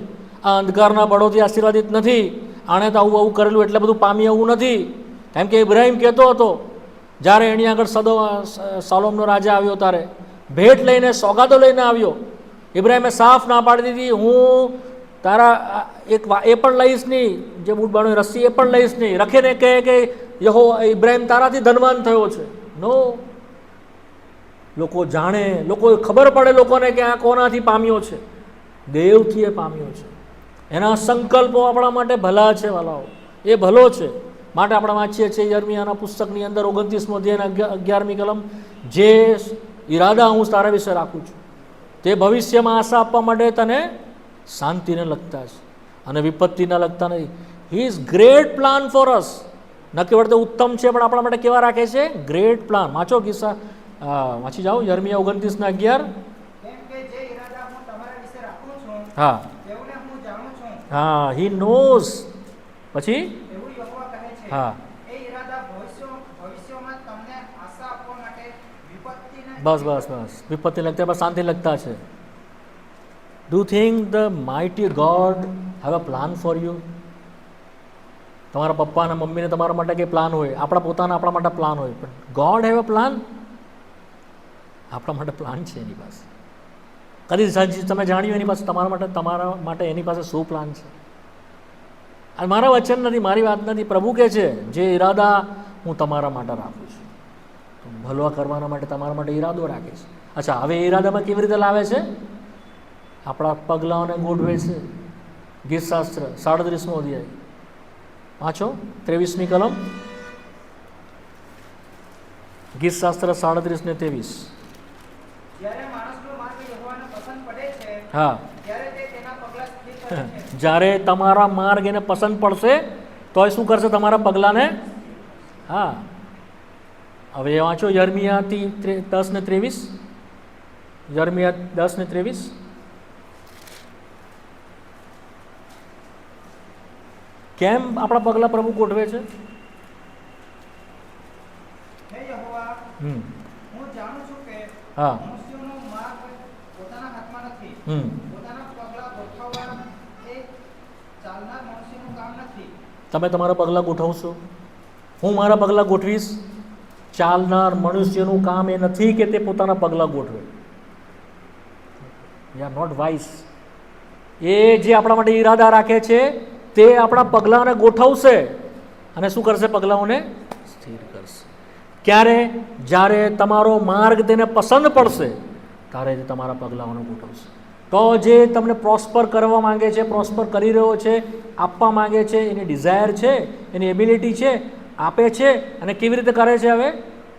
આ અંધકારના બળોથી આશીર્વાદિત નથી. આણે તો આવું આવું કરેલું એટલે બધું પામી એવું નથી. કેમ કે ઇબ્રાહીમ કહેતો હતો, જ્યારે એની આગળ સોલોમનો રાજા આવ્યો ત્યારે ભેટ લઈને, સોગાદો લઈને આવ્યો. ઇબ્રાહીમે સાફ ના પાડી દીધી, હું તારા એ પણ લઈશ નહીં, જે બૂટ બાણું રસ્સી એ પણ લઈશ નહીં. રખીને કહે કે યહો ઇબ્રાહીમ તારાથી ધનવાન થયો છે. નો, લોકો જાણે, લોકો ખબર પડે લોકોને કે આ કોનાથી પામ્યો છે? દેવથી એ પામ્યો છે. એના સંકલ્પો આપણા માટે ભલા છે વાલાઓ, એ ભલો છે. માટે આપણે વાંચીએ છીએ યર્મિયાના પુસ્તકની અંદર 29મો અધ્યાયના 11મી કલમ, જે ઈરાદા હું તારા વિશે રાખું છું તે ભવિષ્યમાં આશા આપવા માટે તને શાંતિને લગતા છે અને વિપત્તિના લગતા નથી. He is great plan for us. ન કેવળ તે ઉત્તમ છે, પણ આપણા માટે કેવા રાખે છે? Great plan. વાંચો કિસ્સા હા, વાંચી જાઓ યર્મિયા 29:11. કેમ કે જે ઈરાદા હું તમારા વિશે રાખું છું હા તેઓને હું જાણું છું. હા, હી નોઝ. પછી એવું યહોવા કહે છે. હા, એ ઈરાદા ભવિષ્યમાં તમને આશા આપવા માટે વિપત્તિને બસ બસ બસ, વિપત્તિ લગતા પણ શાંતિ લગતા છે. Do think the mighty God have a plan for you? તમારા પપ્પા અને મમ્મીને તમારા માટે કંઈ પ્લાન હોય, આપણા પોતાના આપણા માટે પ્લાન હોય, પણ ગોડ હેવ અ પ્લાન? આપણા માટે પ્લાન છે એની પાસે. કદી તમે જાણ્યું એની પાસે તમારા માટે એની પાસે શું પ્લાન છે? અને મારા વચન નથી, મારી વાત નથી, પ્રભુ કહે છે જે ઈરાદા હું તમારા માટે રાખું છું, ભલવા કરવાના માટે તમારા માટે ઈરાદો રાખે છે. અચ્છા, હવે એ ઈરાદામાં કેવી રીતે લાવે છે? આપણા પગલાઓને ગોઠવે છે. ગીતશાસ્ત્ર 37મો અધ્યાય વાંચો, 23મી કલમ. ગીતશાસ્ત્ર 37 ને 23. જ્યારે માણસનો માર્ગ યહોવાને પસંદ પડે છે હા, ત્યારે તે તેના પગલાં સ્થિર કરે છે. જ્યારે તમારા માર્ગ એને પસંદ પડશે તો એ શું કરશે? તમારા પગલાંને. હા, હવે વાંચો યર્મિયાથી 10 ને 23. યર્મિયા 10 ને 23. કેમ આપણા પગલાં પ્રભુ ગોઠવે છે? હે યહોવા, હમ હું જાણું છું કે હા મનુષ્યનો માર્ગ પોતાના હાથમાં નથી. હમ પોતાના પગલાં ગોઠવવા એ ચાલનાર મનુષ્યનું કામ નથી. તમે તમારા પગલાં ગોઠવશો? હું મારા પગલાં ગોઠવીશ? ચાલનાર મનુષ્યનું કામ એ નથી કે તે પોતાના પગલાં ગોઠવે. We are not wise. એ જે આપણા માટે ઈરાદા રાખે છે તે આપણા પગલાંને ગોઠવશે અને શું કરશે? પગલાઓને સ્થિર કરશે. ક્યારે? જ્યારે તમારો માર્ગ તેને પસંદ પડશે ત્યારે તે તમારા પગલાઓને ગોઠવશે. તો જે તમને પ્રોસ્પર કરવા માંગે છે, પ્રોસ્પર કરી રહ્યો છે, આપવા માંગે છે, એની ડિઝાયર છે, એની એબિલિટી છે, આપે છે. અને કેવી રીતે કરે છે? હવે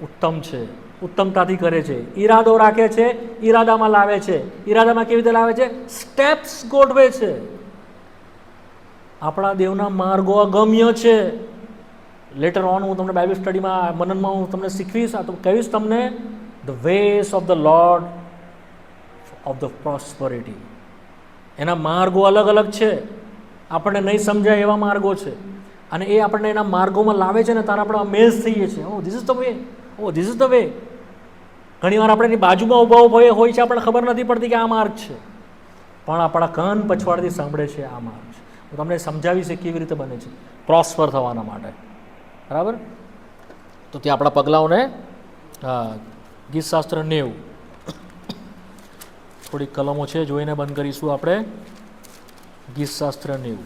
ઉત્તમ છે, ઉત્તમતાથી કરે છે, ઈરાદો રાખે છે, ઈરાદામાં લાવે છે. ઈરાદામાં કેવી રીતે લાવે છે? સ્ટેપ્સ ગોઠવે છે. આપણા દેવના માર્ગો અગમ્ય છે. લેટર ઓન હું તમને બાઇબલ સ્ટડીમાં મનનમાં હું તમને શીખવીશ, આ તો કહીશ તમને the ways of the lord of the prosperity. એના માર્ગો અલગ અલગ છે, આપણને નહીં સમજાય એવા માર્ગો છે. અને એ આપણને એના માર્ગોમાં લાવે છે ને ત્યારે આપણે અમેઝ થઈએ છીએ. Oh this is the way, oh this is the way. ઘણીવાર આપણે એની બાજુમાં ઊભા હોય છે, આપણને ખબર નથી પડતી કે આ માર્ગ છે, પણ આપણા કાન પછવાડથી સાંભળે છે આ માર્ગ છે. હું તમને સમજાવીશ કે કેવી રીતે બને છે પ્રોસ્પર થવાના માટે. બરાબર? તો તે આપણા પગલાઓને ગીતશાસ્ત્ર 90 થોડીક કલમો છે, જોઈને બંધ કરીશું આપણે. ગીતશાસ્ત્ર 90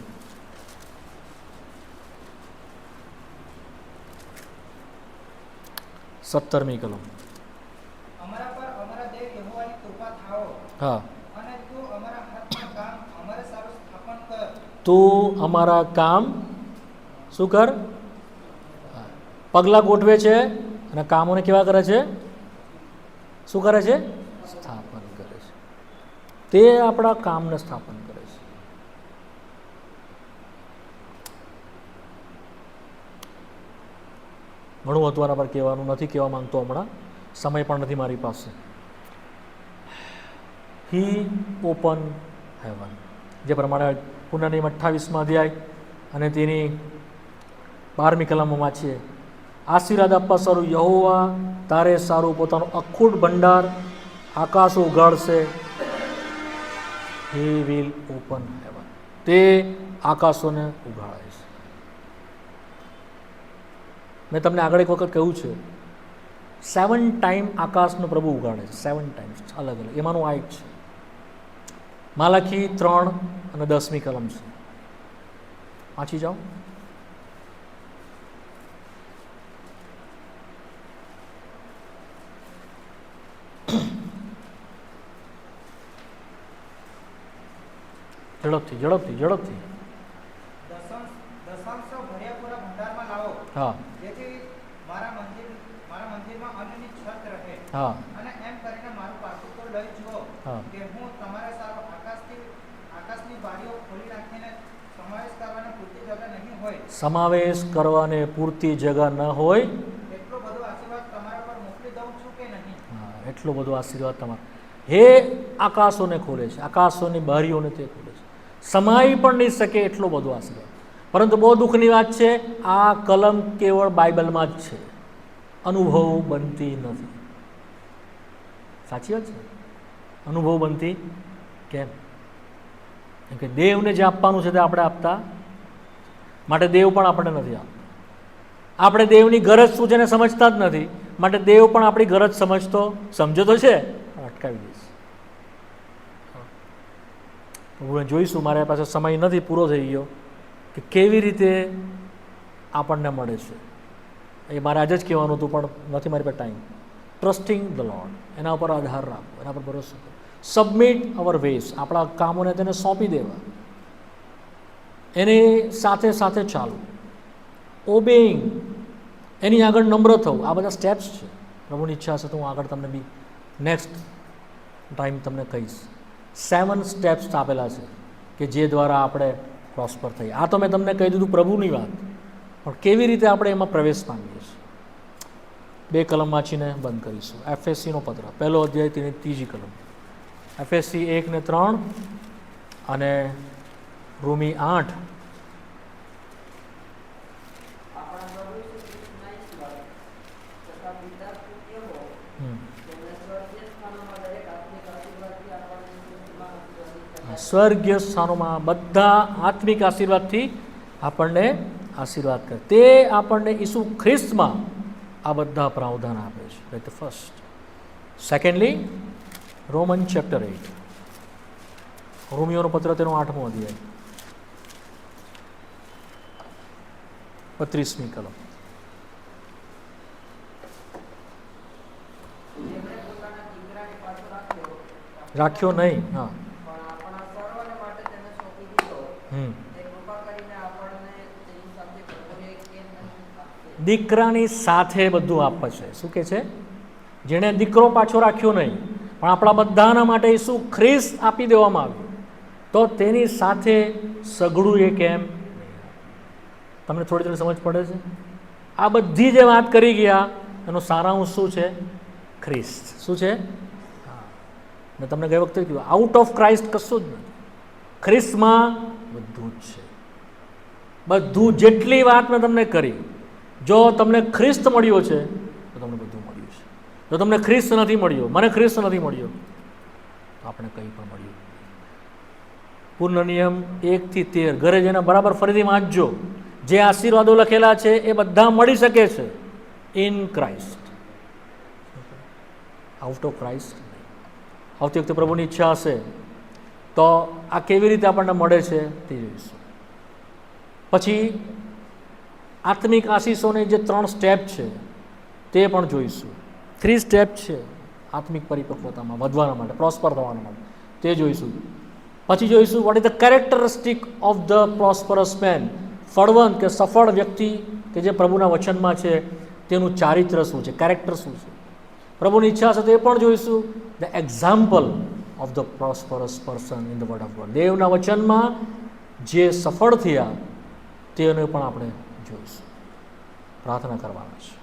17મી કલમ. અમારા પર અમારા દેવ યહોવાની કૃપા થાઓ. હા, અને તું અમારા હાથમાં કામ અમારે સારું સ્થાપન કર. તું અમારા કામ શું કર? પગલાં ગોઠવે છે અને કામોને કેવા કરે છે? શું કરે છે? સ્થાપન કરે છે. તે આપણા કામને સ્થાપન કરે છે. ઘણું હતું આના પર કહેવાનું, નથી કહેવા માંગતો હમણાં, સમય પણ નથી મારી પાસે. હી ઓપન હેવન, જે પ્રમાણે પુનઃનિયમ 28મા અધ્યાય અને તેની 12મી કલમમાં વાંચીએ, આશીર્વાદ આપવા સારું યહોવા તારે સારું પોતાનું અખૂટ ભંડાર આકાશો ઉગાડશે. હી વિલ ઓપન હેવન, તે આકાશોને ઉગાડે છે. મેં તમને આગળ એક વખત કહ્યું છે 7 ટાઈમ આકાશનો પ્રભુ ઉગાડે છે, 7 ટાઈમ્સ અલગ અલગ. એમાંનું આ એક છે. માલાખી 3 અને 10મી કલમ છે, વાંચી જાઓ. ઝડપથી ઝડપથી ઝડપથી. દશાંશ ભર્યા પૂરા ભંડારમાં લાવો. હા જેથી મારા મંદિરમાં અન્નની છત રહે. હા અને એમ કરીને મારું પાકું તો લઈ જુઓ હા. કે હું તમારે સારો આકાશની બારીઓ ખોલી નાખીને સમાવેશ કરવાને પૂરતી જગા નહીં હોય. સમાવેશ કરવાને પૂરતી જગા ન હોય. એટલો બધો આશીર્વાદ તમારા પર મોકલી દઉં છું કે નહીં? એટલો બધો આશીર્વાદ તમારો. હે આકાશોને ખોલે છે, આકાશોની બારીઓને તે ખોલે છે, સમાઈ પણ નહીં શકે એટલો બધો આશીર્વાદ. પરંતુ બહુ દુઃખની વાત છે, આ કલમ કેવળ બાઇબલમાં જ છે, અનુભવ બનતી નથી. સાચી વાત છે, અનુભવ બનતી કેમ? કેમ કે દેવને જે આપવાનું છે તે આપણે આપતા માટે દેવ પણ આપણે નથી આપતા. આપણે દેવની ગરજ શું છે ને સમજતા જ નથી, માટે દેવ પણ આપણી ગરજ સમજો તો છે, અટકાવી દઈશ. હું જોઈશું, મારા પાસે સમય નથી, પૂરો થઈ ગયો, કે કેવી રીતે આપણને મળે છે. એ મારે આજે જ કહેવાનું હતું પણ નથી મારી પાસે ટાઈમ. ટ્રસ્ટિંગ ધ લોર્ડ, એના ઉપર આધાર રાખવો, એના પર ભરોસો કરો. સબમિટ અવર વેસ, આપણા કામોને તેને સોંપી દેવા, એની સાથે સાથે ચાલવું. ઓબેઇંગ, એની આગળ નમ્ર થવું. આ બધા સ્ટેપ્સ છે. પ્રભુની ઈચ્છા હશે તો હું આગળ તમને બી નેક્સ્ટ ટાઈમ તમને કહીશ. 7 સ્ટેપ્સ આપેલા છે કે જે દ્વારા આપણે પ્રોસ્પર થઈએ. આ તો મેં તમને કહી દીધું પ્રભુની વાત, પણ કેવી રીતે આપણે એમાં પ્રવેશ પામીએ છીએ. 2 કલમ વાંચીને બંધ કરીશું. એફએસસીનો પત્ર, 1લો અધ્યાય તેની 3જી કલમ, એફએસસી 1 ને 3 અને રોમી 8. સ્વર્ગીય સ્થાનોમાં બધા આત્મિક આશીર્વાદથી આપણને આશીર્વાદ કરે. તે આપણને ઈસુ ખ્રિસ્તમાં આ બધા પ્રાવધાન આપે છે. That first. Secondly, Roman chapter 8, રોમિયોનો પત્ર તેનો 8મો અધ્યાય, 32મી કલમ. રાખ્યો નહીં, હા. દીકરાની સાથે બધું આપે છે. શું કે છે? જેણે દીકરો પાછો રાખ્યો નહીં, પણ આપણા બધાના માટે ઈસુ ખ્રિસ્ત આપી દેવામાં આવ્યું, તો તેની સાથે સઘળું એ કેમ? તમને થોડી થોડી સમજ પડે છે? આ બધી જે વાત કરી ગયા એનો સારાંશ શું છે? ખ્રિસ્ત. શું છે? મેં તમને ગઈ વખતે કીધું, આઉટ ઓફ ક્રાઇસ્ટ કશું જ નથી. ખ્રિસ્તમાં બધું જ છે. બધું, જેટલી વાત મેં તમને કરી, જો તમને ખ્રિસ્ત મળ્યો છે તો તમને બધું મળ્યું છે. જો તમને ખ્રિસ્ત નથી મળ્યો, મને ખ્રિસ્ત નથી મળ્યો, તો આપણે કંઈ પણ મળ્યું. પૂર્ણ નિયમ 1 થી 13 ઘરે જઈને બરાબર ફરીથી વાંચજો. જે આશીર્વાદો લખેલા છે એ બધા મળી શકે છે in Christ, out of Christ. આવતી વખતે પ્રભુની ઈચ્છા હશે તો આ કેવી રીતે આપણને મળે છે તે જોઈશું. પછી આત્મિક આશીષોની જે 3 સ્ટેપ છે તે પણ જોઈશું. 3 સ્ટેપ છે આત્મિક પરિપક્વતામાં વધવાના માટે, પ્રોસ્પર થવાના માટે, તે જોઈશું. પછી જોઈશું what is the characteristic of the prosperous man. ફળવંત કે સફળ વ્યક્તિ કે જે પ્રભુના વચનમાં છે તેનું ચારિત્ર શું છે, કેરેક્ટર શું છે. પ્રભુની ઈચ્છા છે તો એ પણ જોઈશું. The example of the prosperous person in the word of God. દેવના વચનમાં જે સફળ થયા તેને પણ આપણે જોઈશું. પ્રાર્થના કરવાના છે.